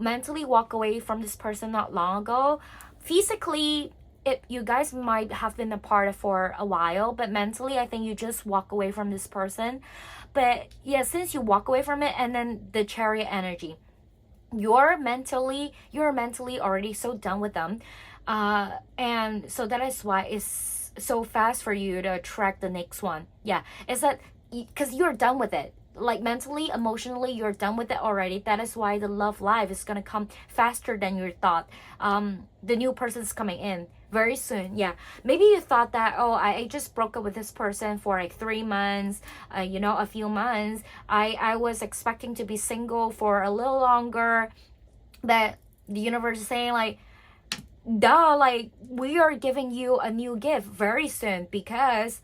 mentally walk away from this person not long ago. Physically, you guys might have been apart for a while, but mentally I think you just walk away from this person. But yeah, since you walk away from it, and then the chariot energy, you're mentally already so done with them, and so that is why it's so fast for you to attract the next one. Yeah, it's that because you're done with it, like mentally, emotionally, you're done with it already. That is why the love life is gonna come faster than you thought. The new person's coming in very soon. Yeah, maybe you thought that, oh, I just broke up with this person for like 3 months, a few months. I was expecting to be single for a little longer, but the universe is saying like, duh, like we are giving you a new gift very soon, because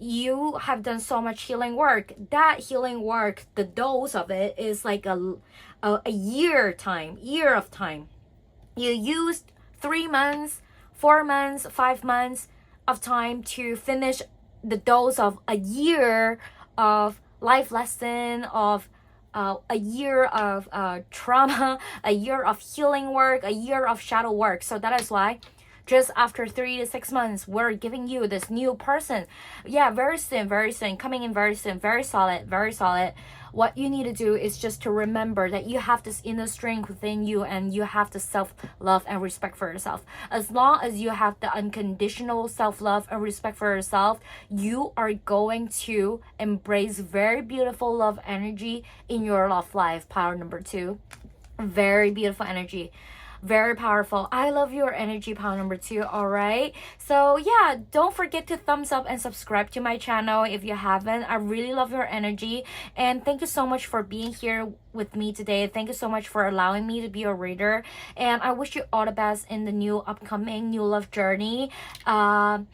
you have done so much healing work. That healing work, the dose of it is like a year of time. You used 3 months, 4 months, 5 months of time to finish the dose of a year of life lesson, of a year of trauma, a year of healing work, a year of shadow work. So that is why just after 3 to 6 months, we're giving you this new person. Yeah, very soon, coming in very soon, very solid, very solid. What you need to do is just to remember that you have this inner strength within you, and you have the self-love and respect for yourself. As long as you have the unconditional self-love and respect for yourself, you are going to embrace very beautiful love energy in your love life. Power number 2. Very beautiful energy, very powerful. I love your energy, power number 2. All right, so yeah, don't forget to thumbs up and subscribe to my channel if you haven't. I really love your energy, and thank you so much for being here with me today. Thank you so much for allowing me to be your reader, and I wish you all the best in the new upcoming new love journey. And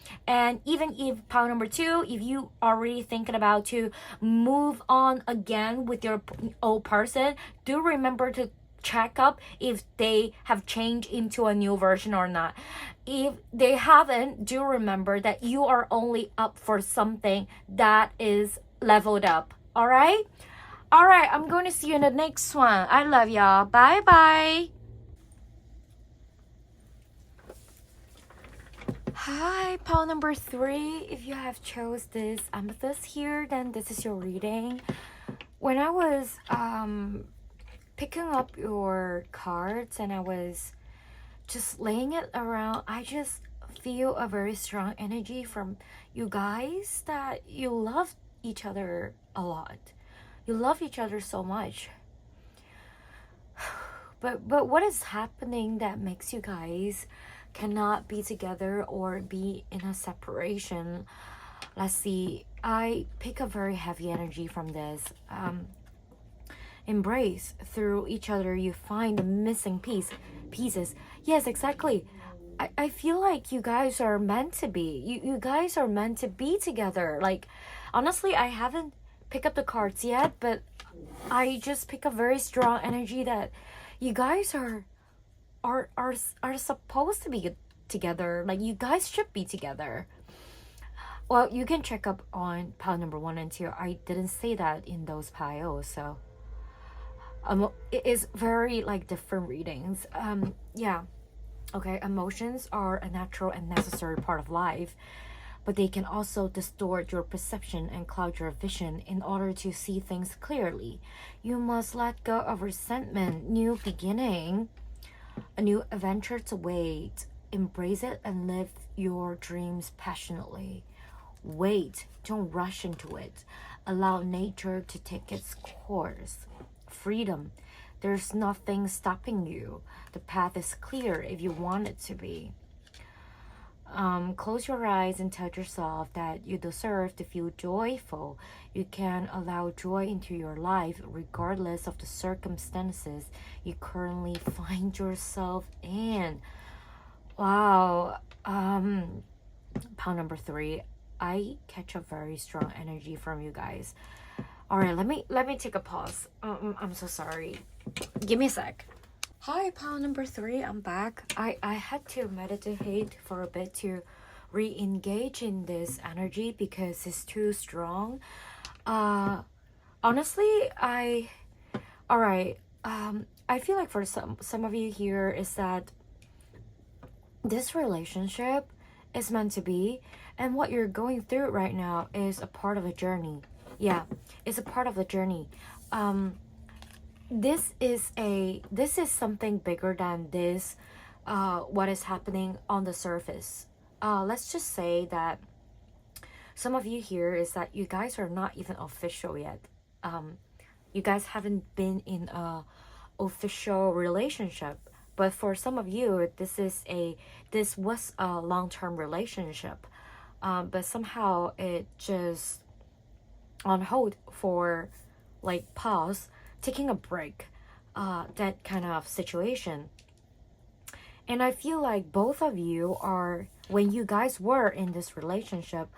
even if power number 2, if you already thinking about to move on again with your old person, do remember to check up if they have changed into a new version or not. If they haven't, do remember that you are only up for something that is leveled up. All right, I'm going to see you in the next one. I love y'all. Bye bye. Hi, pile number 3. If you have chose this amethyst here, then this is your reading. When I was picking up your cards and I was just laying it around, I just feel a very strong energy from you guys, that you love each other a lot. You love each other so much. But what is happening that makes you guys cannot be together or be in a separation? Let's see. I pick a very heavy energy from this. Embrace through each other, you find the missing pieces. Yes, exactly. I feel like you guys are meant to be. You guys are meant to be together. Like, honestly, I haven't picked up the cards yet, but I just pick a very strong energy that you guys are supposed to be together. Like, you guys should be together. Well, you can check up on pile number 1 and 2. I didn't say that in those piles, so it is very like different readings. Yeah, okay, emotions are a natural and necessary part of life, but they can also distort your perception and cloud your vision. In order to see things clearly, you must let go of resentment. New beginning, a new adventure to wait. Embrace it and live your dreams passionately. Wait, don't rush into it. Allow nature to take its course. Freedom. There's nothing stopping you. The path is clear if you want it to be. Close your eyes and tell yourself that you deserve to feel joyful. You can allow joy into your life regardless of the circumstances you currently find yourself in. Wow. Pile number 3. I catch a very strong energy from you guys. All right, let me take a pause. I'm so sorry. Give me a sec. Hi, pile number 3. I'm back. I had to meditate for a bit to re-engage in this energy because it's too strong. Honestly, all right. I feel like for some of you here is that this relationship is meant to be, and what you're going through right now is a part of a journey. Yeah, it's a part of the journey. um this is something bigger than this, what is happening on the surface. Let's just say that some of you here is that you guys are not even official yet. You guys haven't been in a official relationship, but for some of you this was a long-term relationship, but somehow it just on hold for like pause, taking a break, that kind of situation. And I feel like both of you are, when you guys were in this relationship,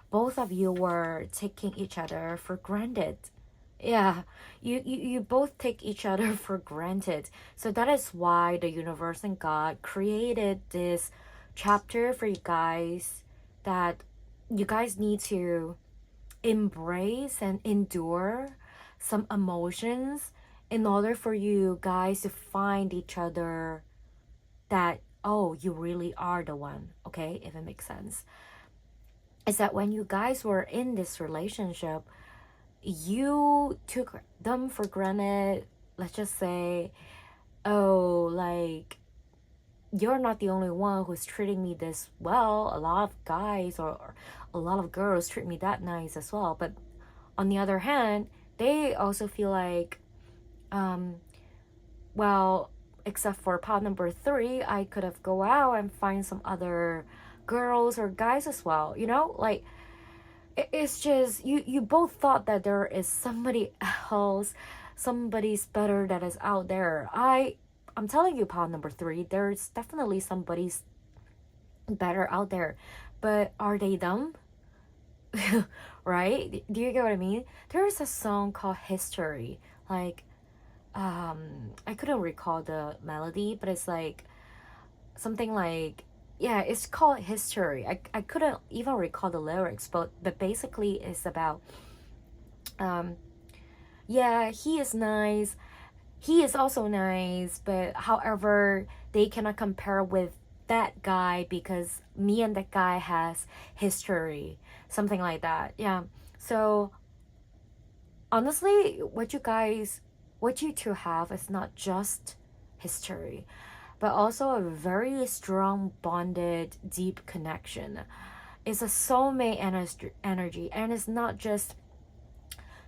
both of you were taking each other for granted. Yeah, you both take each other for granted. So that is why the universe and God created this chapter for you guys, that you guys need to embrace and endure some emotions in order for you guys to find each other, that oh, you really are the one. Okay, if it makes sense, is that when you guys were in this relationship, you took them for granted. Let's just say, oh, like, you're not the only one who's treating me this well. A lot of guys or a lot of girls treat me that nice as well. But on the other hand, they also feel like, um, well, except for pot number 3, I could have go out and find some other girls or guys as well. You know, like, it's just you both thought that there is somebody else, somebody's better that is out there. I'm telling you, pot number 3, there's definitely somebody's better out there, but are they them? Right? Do you get what I mean? There is a song called History, like, I couldn't recall the melody, but it's like something like, yeah, it's called History. I couldn't even recall the lyrics, but basically it's about, um yeah, he is nice, he is also nice, but however, they cannot compare with that guy because me and that guy has history, something like that. Yeah. So honestly, what you two have is not just history, but also a very strong bonded deep connection. It's a soulmate energy, and it's not just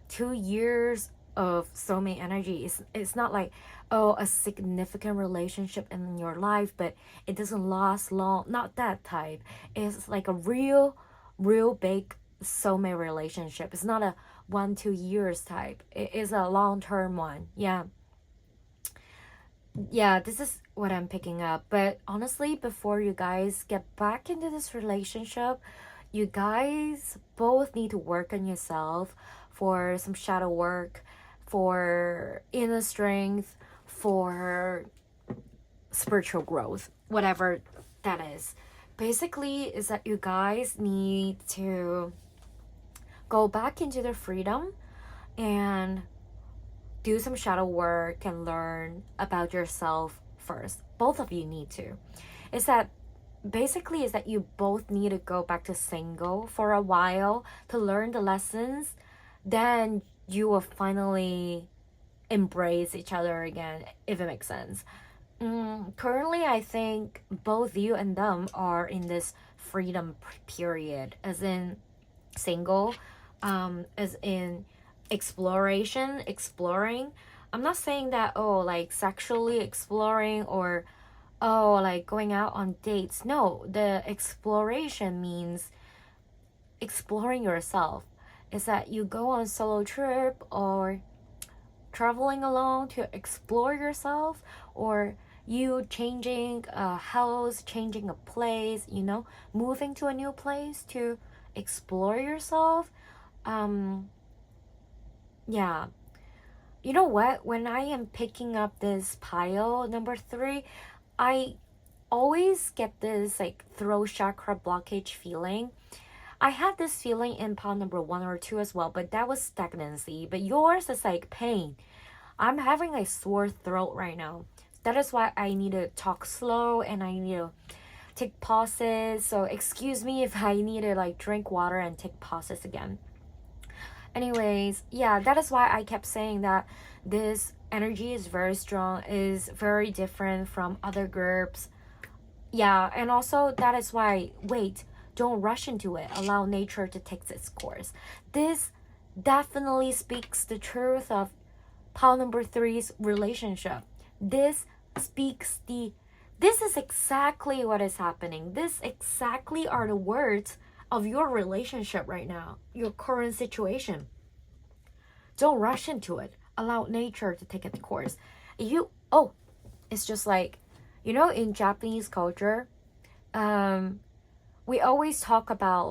2 years of soulmate energy. It's not like, oh, a significant relationship in your life, but it doesn't last long. Not that type. It's like a real big soulmate relationship. It's not a 1-2 years type. It is a long-term one. Yeah. Yeah, this is what I'm picking up. But honestly, before you guys get back into this relationship, you guys both need to work on yourself for some shadow work, for inner strength, for spiritual growth, whatever that is. Basically, is that you guys need to go back into the freedom and do some shadow work and learn about yourself first. Both of you need to. Is that basically is that you both need to go back to single for a while to learn the lessons. Then you will finally embrace each other again, if it makes sense. Currently, I think both you and them are in this freedom period, as in single, as in exploring. I'm not saying that, oh, like sexually exploring or, oh, like going out on dates. No, the exploration means exploring yourself. Is that you go on solo trip or traveling alone to explore yourself, or you changing a house, changing a place, moving to a new place to explore yourself. Yeah. You know what? When I am picking up this pile number 3, I always get this like throat chakra blockage feeling. I had this feeling in pile number 1 or 2 as well, but that was stagnancy. But yours is like pain. I'm having a sore throat right now. That is why I need to talk slow and I need to take pauses. So excuse me if I need to like drink water and take pauses again. Anyways, yeah, that is why I kept saying that this energy is very strong, is very different from other groups. Yeah, and also that is why, wait, don't rush into it. Allow nature to take its course. This definitely speaks the truth of pile number three's relationship. This speaks this is exactly what is happening. This exactly are the words of your relationship right now, your current situation. Don't rush into it. Allow nature to take its course. It's just like, in Japanese culture, we always talk about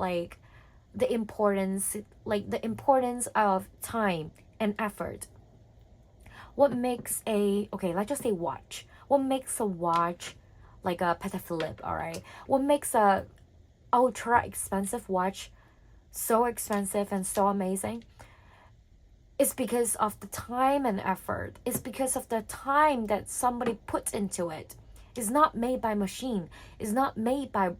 the importance, of time and effort. What makes let's just say watch. What makes a watch like a Patek Philippe, all right? What makes a ultra expensive watch so expensive and so amazing? It's because of the time and effort. It's because of the time that somebody puts into it. It's not made by machine. It's not made by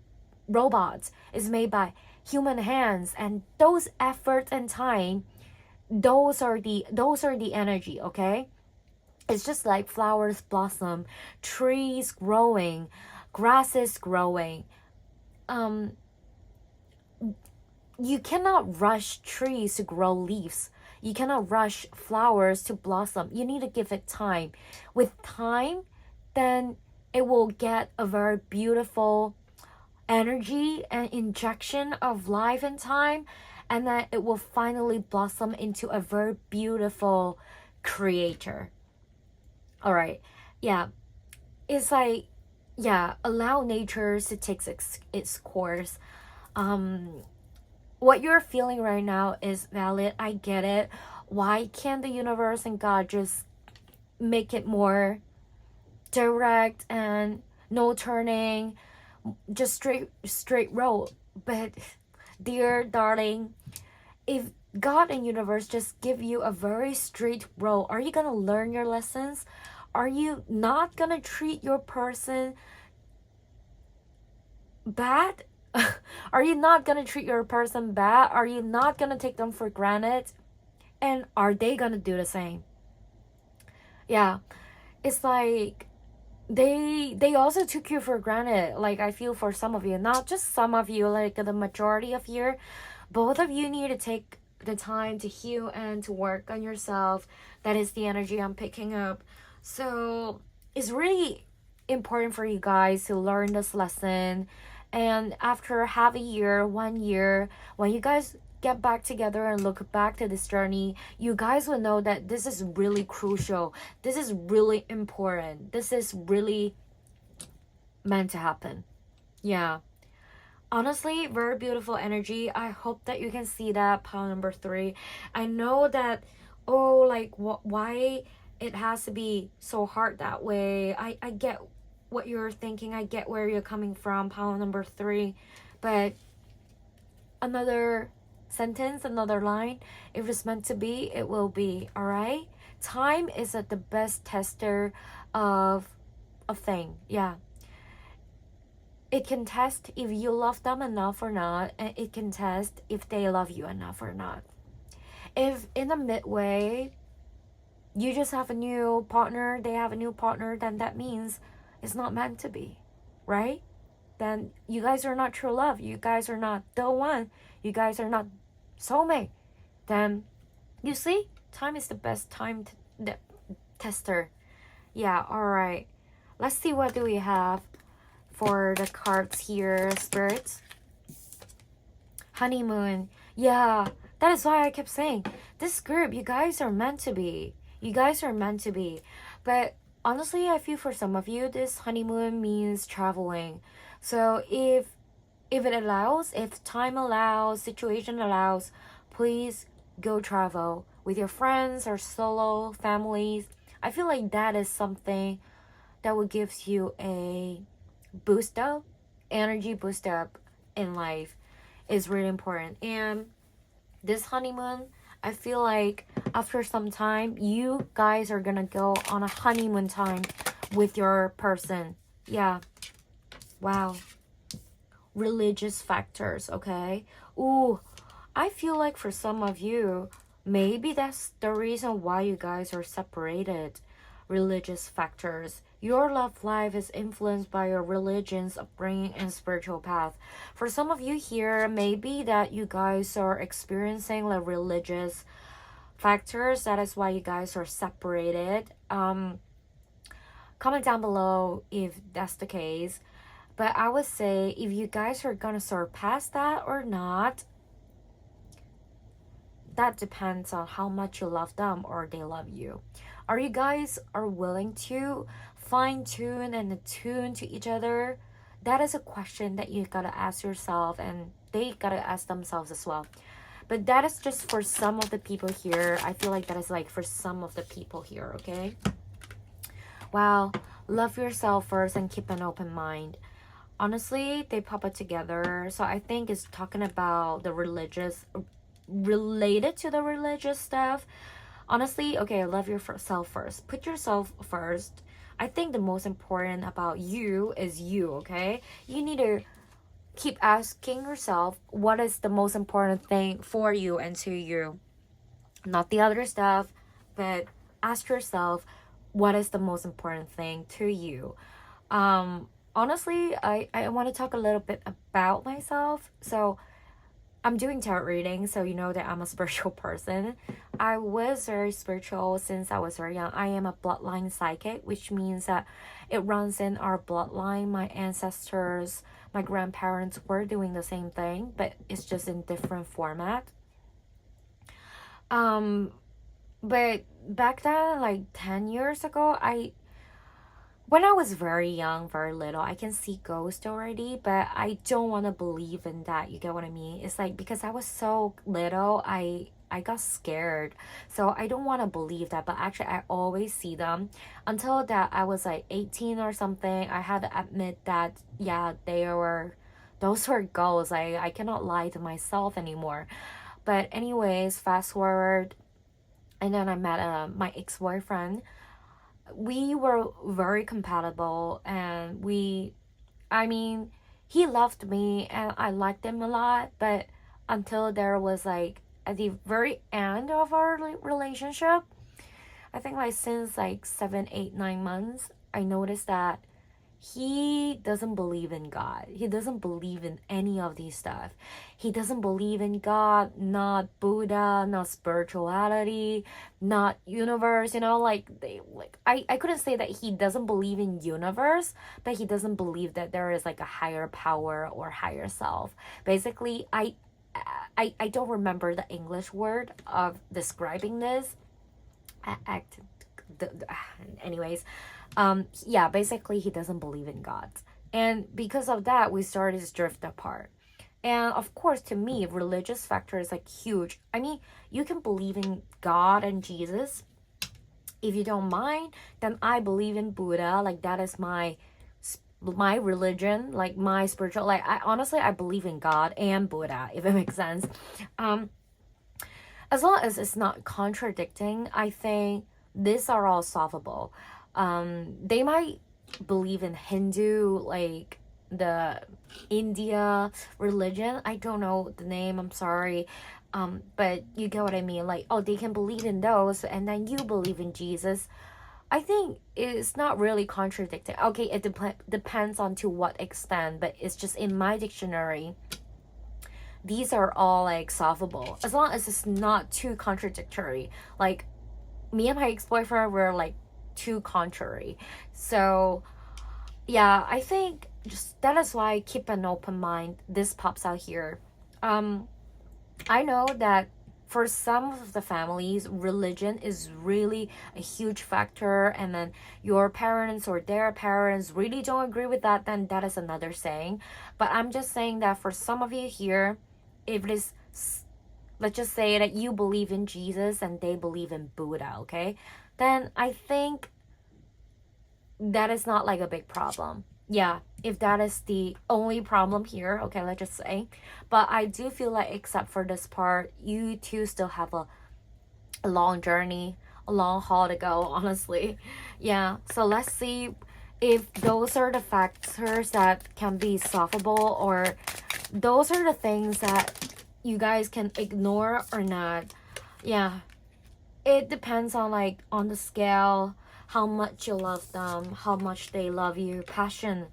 robots. It's made by human hands, and those efforts and time, those are the energy, okay? It's just like flowers blossom, trees growing, grasses growing. You cannot rush trees to grow leaves. You cannot rush flowers to blossom. You need to give it time. With time, then it will get a very beautiful energy and injection of life and time, and then it will finally blossom into a very beautiful creator. All right. Yeah. It's like, yeah, allow nature to take its course. What you're feeling right now is valid. I get it. Why can't the universe and God just make it more direct and no turning, just straight road? But dear darling, if God and universe just give you a very straight road, are you gonna learn your lessons? Are you not gonna treat your person bad? Are you not gonna treat your person bad? Are you not gonna take them for granted? And are they gonna do the same? Yeah, it's like they also took you for granted. Like, I feel for some of you, not just some of you, like the majority of you, both of you need to take the time to heal and to work on yourself. That is the energy I'm picking up. So it's really important for you guys to learn this lesson. And after half a year, 1 year, when you guys get back together and look back to this journey, you guys will know that this is really crucial. This is really important. This is really meant to happen. Yeah. Honestly, very beautiful energy. I hope that you can see that, pile number three. I know that, why it has to be so hard that way. I get what you're thinking. I get where you're coming from, pile number three. But another sentence, another line, if it's meant to be, it will be, all right? Time is the best tester of a thing. Yeah. It can test if you love them enough or not, and it can test if they love you enough or not. If in the midway you just have a new partner, they have a new partner, then that means it's not meant to be, right? Then you guys are not true love. You guys are not the one. You guys are not soulmate. Then you see, time is the best time the tester. Yeah, all right. Let's see, what do we have for the cards here, spirits? Honeymoon. Yeah, that is why I kept saying this group, you guys are meant to be. You guys are meant to be. But honestly, I feel for some of you, this honeymoon means traveling. So if it allows, if time allows, situation allows, please go travel with your friends or solo families. I feel like that is something that will give you a boost up, energy boost up in life is really important. And this honeymoon, I feel like after some time, you guys are gonna go on a honeymoon time with your person. Yeah. Wow. Religious factors, okay? Ooh, I feel like for some of you, maybe that's the reason why you guys are separated. Religious factors. Your love life is influenced by your religion's upbringing and spiritual path. For some of you here, maybe that you guys are experiencing like religious factors. That is why you guys are separated. Comment down below if that's the case. But I would say if you guys are gonna surpass that or not, that depends on how much you love them or they love you. Are you guys are willing to fine tune and attune to each other? That is a question that you gotta ask yourself, and they gotta ask themselves as well. But that is just for some of the people here. I feel like that is like for some of the people here, okay? Wow, love yourself first and keep an open mind. Honestly, they pop it together. So I think it's talking about the religious, related to the religious stuff. Honestly, okay, love yourself first. Put yourself first. I think the most important about you is you, okay? You need to keep asking yourself what is the most important thing for you and to you. Not the other stuff, but ask yourself what is the most important thing to you. Honestly, I want to talk a little bit about myself. So I'm doing tarot reading, so you know that I'm a spiritual person. I was very spiritual since I was very young. I am a bloodline psychic, which means that it runs in our bloodline. My ancestors, my grandparents were doing the same thing, but it's just in different format. But back then, like 10 years ago, when I was very young, very little, I can see ghosts already, but I don't want to believe in that. You get what I mean? It's like because I was so little, I got scared. So I don't want to believe that, but actually I always see them until that I was like 18 or something. I had to admit that yeah, those were ghosts. I cannot lie to myself anymore. But anyways, fast forward, and then I met my ex-boyfriend. We were very compatible, and I mean, he loved me and I liked him a lot, but until there was like at the very end of our relationship, I think like since like 7, 8, 9 months, I noticed that he doesn't believe in God. He doesn't believe in any of these stuff. He doesn't believe in God, not Buddha, not spirituality, not universe, I couldn't say that he doesn't believe in universe, but he doesn't believe that there is like a higher power or higher self. Basically, I don't remember the English word of describing this. Anyways, yeah, basically he doesn't believe in God, and because of that we started to drift apart. And of course, to me, religious factor is like huge. I mean, you can believe in God and Jesus if you don't mind. Then I believe in Buddha, like that is my religion, like my spiritual, like I honestly I believe in God and Buddha, if it makes sense. As long as it's not contradicting, I think these are all solvable. They might believe in Hindu, like the India religion. I don't know the name, I'm sorry. But you get what I mean. Like, oh, they can believe in those, and then you believe in Jesus. I think it's not really contradicting. Okay, it depends on to what extent, but it's just in my dictionary, these are all like solvable as long as it's not too contradictory. Like me and my ex-boyfriend were like too contrary. So yeah, I think just that is why I keep an open mind. This pops out here. I know that for some of the families, religion is really a huge factor, and then your parents or their parents really don't agree with that, then that is another saying. But I'm just saying that for some of you here, if it is, let's just say that you believe in Jesus and they believe in Buddha, okay, then I think that is not like a big problem. Yeah, if that is the only problem here, okay, let's just say. But I do feel like except for this part, you two still have a a long journey, a long haul to go, honestly. Yeah, so let's see if those are the factors that can be solvable, or those are the things that you guys can ignore or not. Yeah, it depends on on the scale, how much you love them, how much they love you, passion.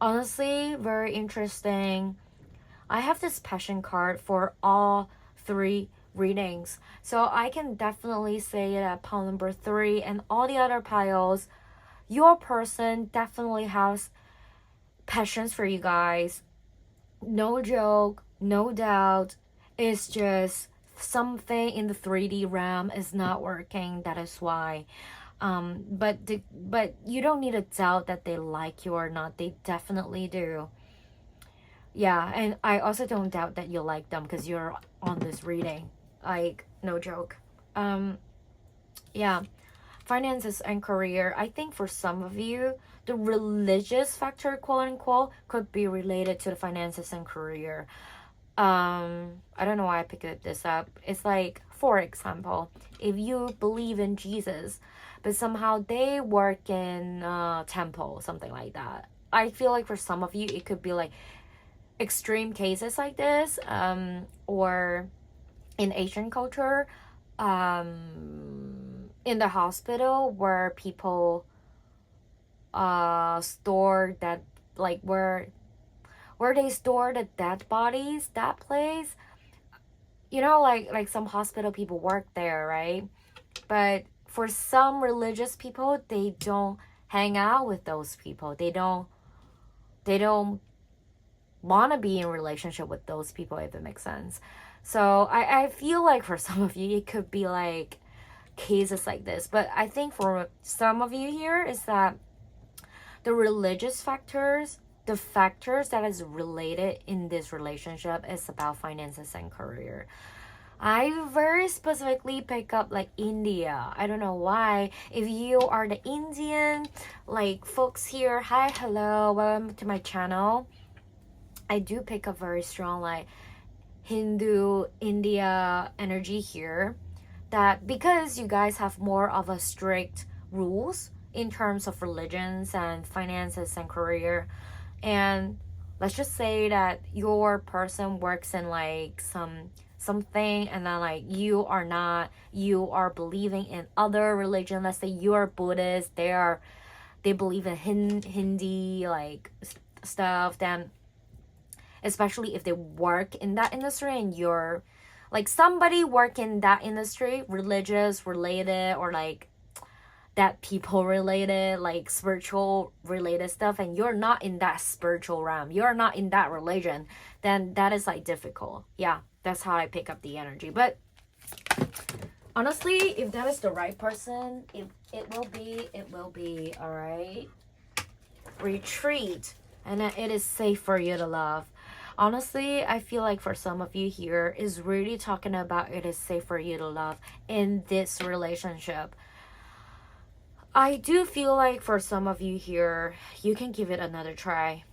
Honestly, very interesting. I have this passion card for all three readings. So I can definitely say that pile number 3 and all the other piles, your person definitely has passions for you guys. No joke, no doubt. It's just something in the 3D realm is not working. That is why. But you don't need to doubt that they like you or not. They definitely do. Yeah, and I also don't doubt that you like them because you're on this reading. Like, no joke. Um, yeah, finances and career. I think for some of you, the religious factor, quote unquote, could be related to the finances and career. I don't know why I picked this up. It's like, for example, if you believe in Jesus, but somehow they work in temple, something like that. I feel like for some of you, it could be like extreme cases like this, or in Asian culture, in the hospital where people store that, like where they store the dead bodies, that place, like some hospital people work there, right? But for some religious people, they don't hang out with those people. They don't want to be in relationship with those people, if it makes sense. So I feel like for some of you, it could be like cases like this. But I think for some of you here is that the religious factors, the factors that is related in this relationship is about finances and career. I very specifically pick up like India. I don't know why. If you are the Indian, like folks here, hi, hello, welcome to my channel. I do pick up very strong like Hindu, India energy here. That because you guys have more of a strict rules in terms of religions and finances and career, and let's just say that your person works in like something, and then like you are not, you are believing in other religion. Let's say you're Buddhist, they believe in Hindi like stuff. Then especially if they work in that industry and you're like somebody work in that industry, religious related, or like that people related, like spiritual related stuff, and you're not in that spiritual realm, you're not in that religion, then that is like difficult. Yeah, that's how I pick up the energy. But honestly, if that is the right person, it will be all right. Retreat, and it is safe for you to love. Honestly, I feel like for some of you here is really talking about it is safe for you to love in this relationship. I do feel like for some of you here, you can give it another try.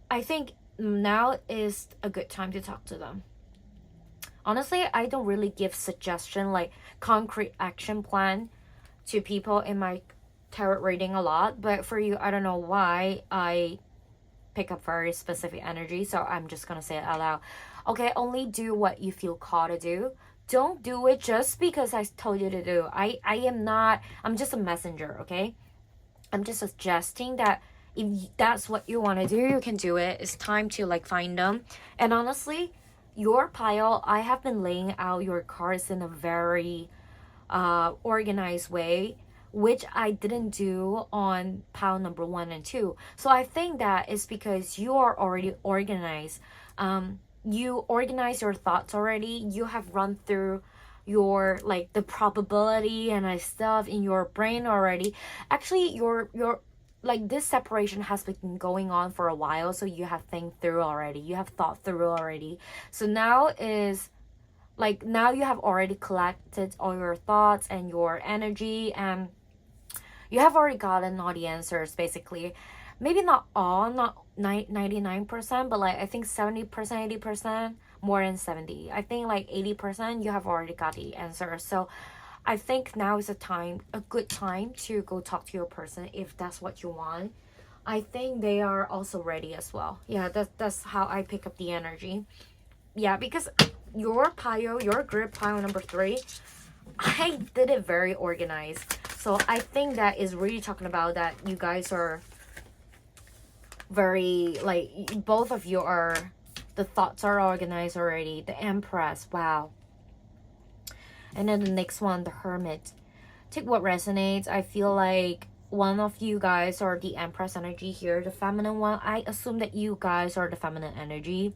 I think now is a good time to talk to them. Honestly, I don't really give suggestion like concrete action plan to people in my tarot reading a lot, but for you, I don't know why I pick up very specific energy, so I'm just gonna say it out loud. Okay, only do what you feel called to do. Don't do it just because I told you to do. I'm just a messenger, okay? I'm just suggesting that if that's what you want to do, you can do it. It's time to like find them. And honestly, your pile, I have been laying out your cards in a very organized way, which I didn't do on pile number 1 and 2. So I think that is because you are already organized. You organize your thoughts already. You have run through your like the probability and stuff in your brain already. Actually, your like this separation has been going on for a while, so you have think through already. You have thought through already. So now is like now you have already collected all your thoughts and your energy, and you have already gotten all the answers basically. Maybe not all, not 99%, but like I think 70%, 80%, more than 70. I think like 80% you have already got the answer. So I think now is a good time to go talk to your person if that's what you want. I think they are also ready as well. Yeah, that's how I pick up the energy. Yeah, because your group pile number 3, I did it very organized. So I think that is really talking about that you guys are very, like, both of you are, the thoughts are organized already. The Empress, wow. And then the next one, the Hermit. Take what resonates. I feel like one of you guys are the Empress energy here, the feminine one. I assume that you guys are the feminine energy.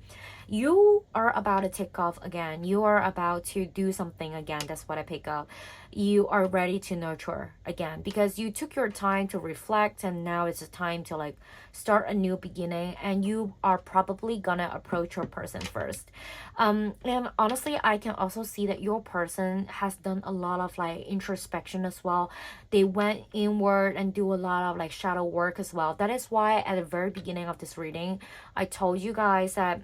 You are about to take off again. You are about to do something again. That's what I pick up. You are ready to nurture again because you took your time to reflect, and now it's a time to like start a new beginning, and you are probably gonna approach your person first. And honestly, I can also see that your person has done a lot of like introspection as well. They went inward and do a lot of like shadow work as well. That is why at the very beginning of this reading, I told you guys that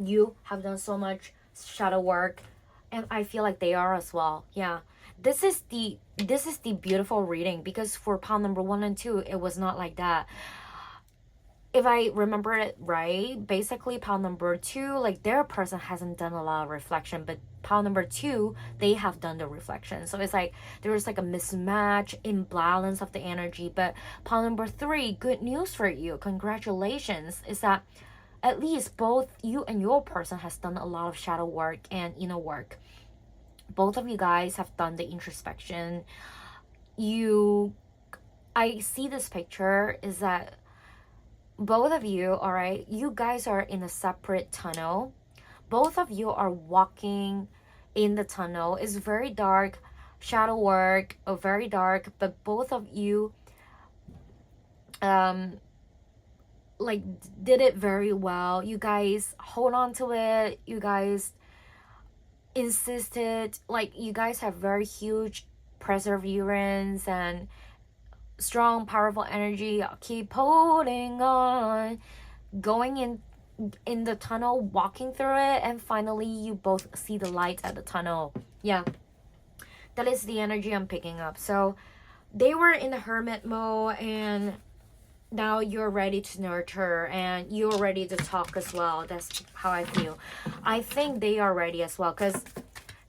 you have done so much shadow work, and I feel like they are as well. Yeah, this is the beautiful reading, because for pile number 1 and 2 it was not like that. If I remember it right, basically pile number 2, like their person hasn't done a lot of reflection, but pile number 2, they have done the reflection. So it's like there's like a mismatch, imbalance of the energy. But pile number 3, good news for you, congratulations, is that at least both you and your person has done a lot of shadow work and inner work. Both of you guys have done the introspection. I see this picture is that both of you, all right, you guys are in a separate tunnel. Both of you are walking in the tunnel. It's very dark, shadow work, very dark, but both of you like did it very well. You guys hold on to it. You guys insisted, like you guys have very huge perseverance and strong, powerful energy. Keep holding on, going in the tunnel, walking through it, and finally you both see the light at the tunnel. Yeah, that is the energy I'm picking up. So they were in the hermit mode, and now you're ready to nurture and you're ready to talk as well. That's how I feel. I think they are ready as well, because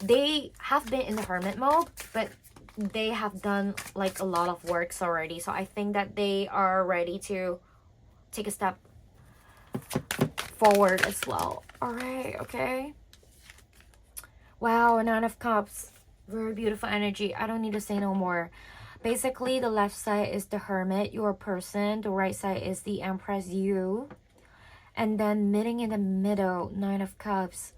they have been in the hermit mode, but they have done like a lot of works already. So I think that they are ready to take a step forward as well. All right, okay. Wow, 9 of Cups. Very beautiful energy. I don't need to say no more. Basically, the left side is the Hermit, your person. The right side is the Empress, you. And then meeting in the middle, 9 of Cups.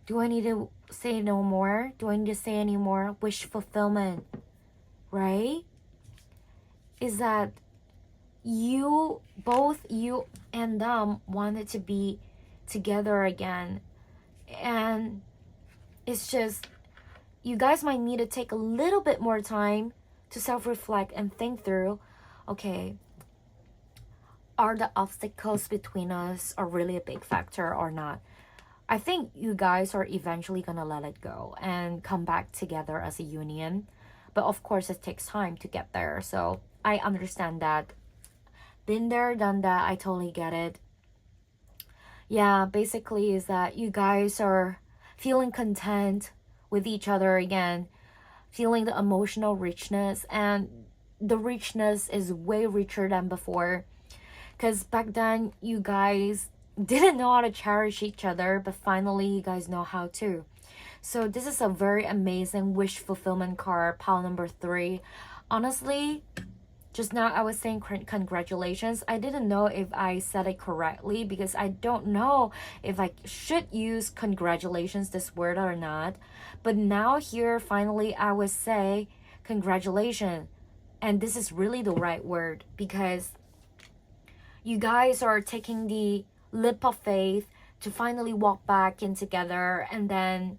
Do I need to say no more? Do I need to say any more? Wish fulfillment, right? Is that both you and them wanted to be together again. And it's just, you guys might need to take a little bit more time to self-reflect and think through, okay, are the obstacles between us are really a big factor or not? I think you guys are eventually gonna let it go and come back together as a union. But of course, it takes time to get there. So I understand that. Been there, done that. I totally get it. Yeah, basically is that you guys are feeling content with each other again, feeling the emotional richness, and the richness is way richer than before, because back then you guys didn't know how to cherish each other, but finally you guys know how to. So this is a very amazing wish fulfillment card, pile number 3. Honestly, just now I was saying congratulations. I didn't know if I said it correctly, because I don't know if I should use congratulations, this word, or not. But now here, finally, I would say congratulations. And this is really the right word, because you guys are taking the leap of faith to finally walk back in together, and then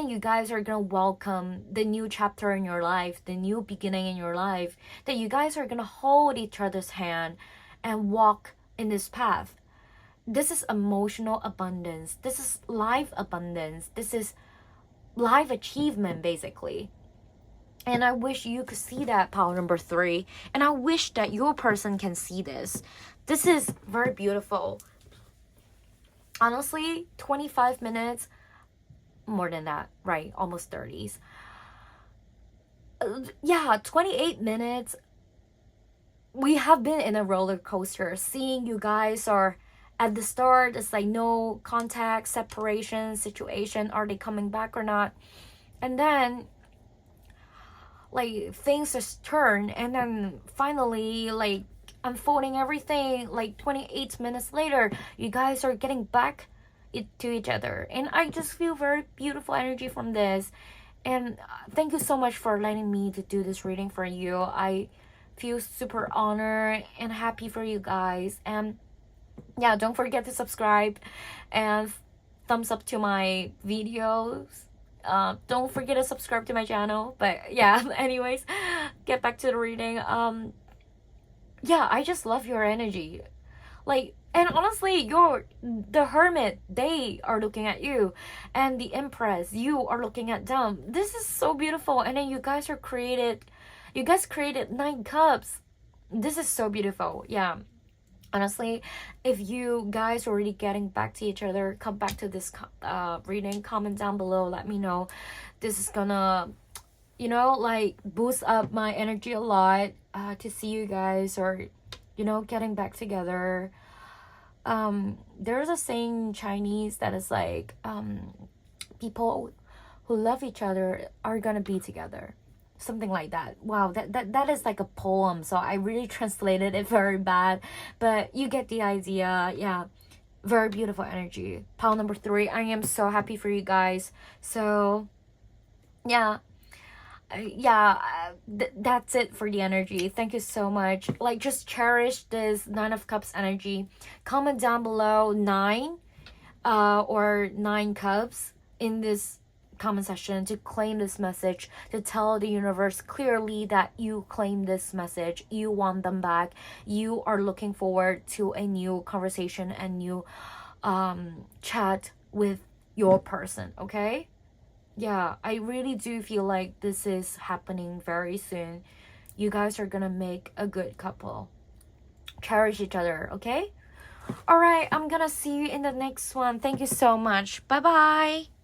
you guys are gonna welcome the new chapter in your life, the new beginning in your life, that you guys are gonna hold each other's hand and walk in this path. this is emotional abundance. This is life abundance. This is life achievement, basically. And I wish you could see that, pile number 3. And I wish that your person can see this. This is very beautiful. Honestly, 25 minutes, more than that, right? Almost 30s. Yeah, 28 minutes. We have been in a roller coaster. Seeing you guys are at the start, it's like no contact, separation situation. Are they coming back or not? And then like things just turn, and then finally, like, unfolding everything, like 28 minutes later, you guys are getting back to each other. And I just feel very beautiful energy from this. And thank you so much for letting me to do this reading for you. I feel super honored and happy for you guys. And yeah, don't forget to subscribe and thumbs up to my videos. Don't forget to subscribe to my channel. But yeah, anyways, get back to the reading. Yeah, I just love your energy. Like, and honestly, the Hermit, they are looking at you, and the Empress, you are looking at them. This is so beautiful. And then you guys created 9 cups. This is so beautiful. Yeah, honestly, if you guys are already getting back to each other, come back to this reading, comment down below, let me know. This is gonna, like, boost up my energy a lot, to see you guys are, getting back together. There's a saying in Chinese that is like, people who love each other are gonna be together, something like that. Wow, that is like a poem, so I really translated it very bad, but you get the idea. Yeah, very beautiful energy. Pile number 3, I am so happy for you guys. So yeah, that's it for the energy. Thank you so much. Like, just cherish this 9 of Cups energy. Comment down below 9 or 9 cups in this comment section to claim this message, to tell the universe clearly that you claim this message, you want them back, you are looking forward to a new conversation and new chat with your person. Okay, yeah, I really do feel like this is happening very soon. You guys are gonna make a good couple. Cherish each other. Okay, all right, I'm gonna see you in the next one. Thank you so much. Bye bye.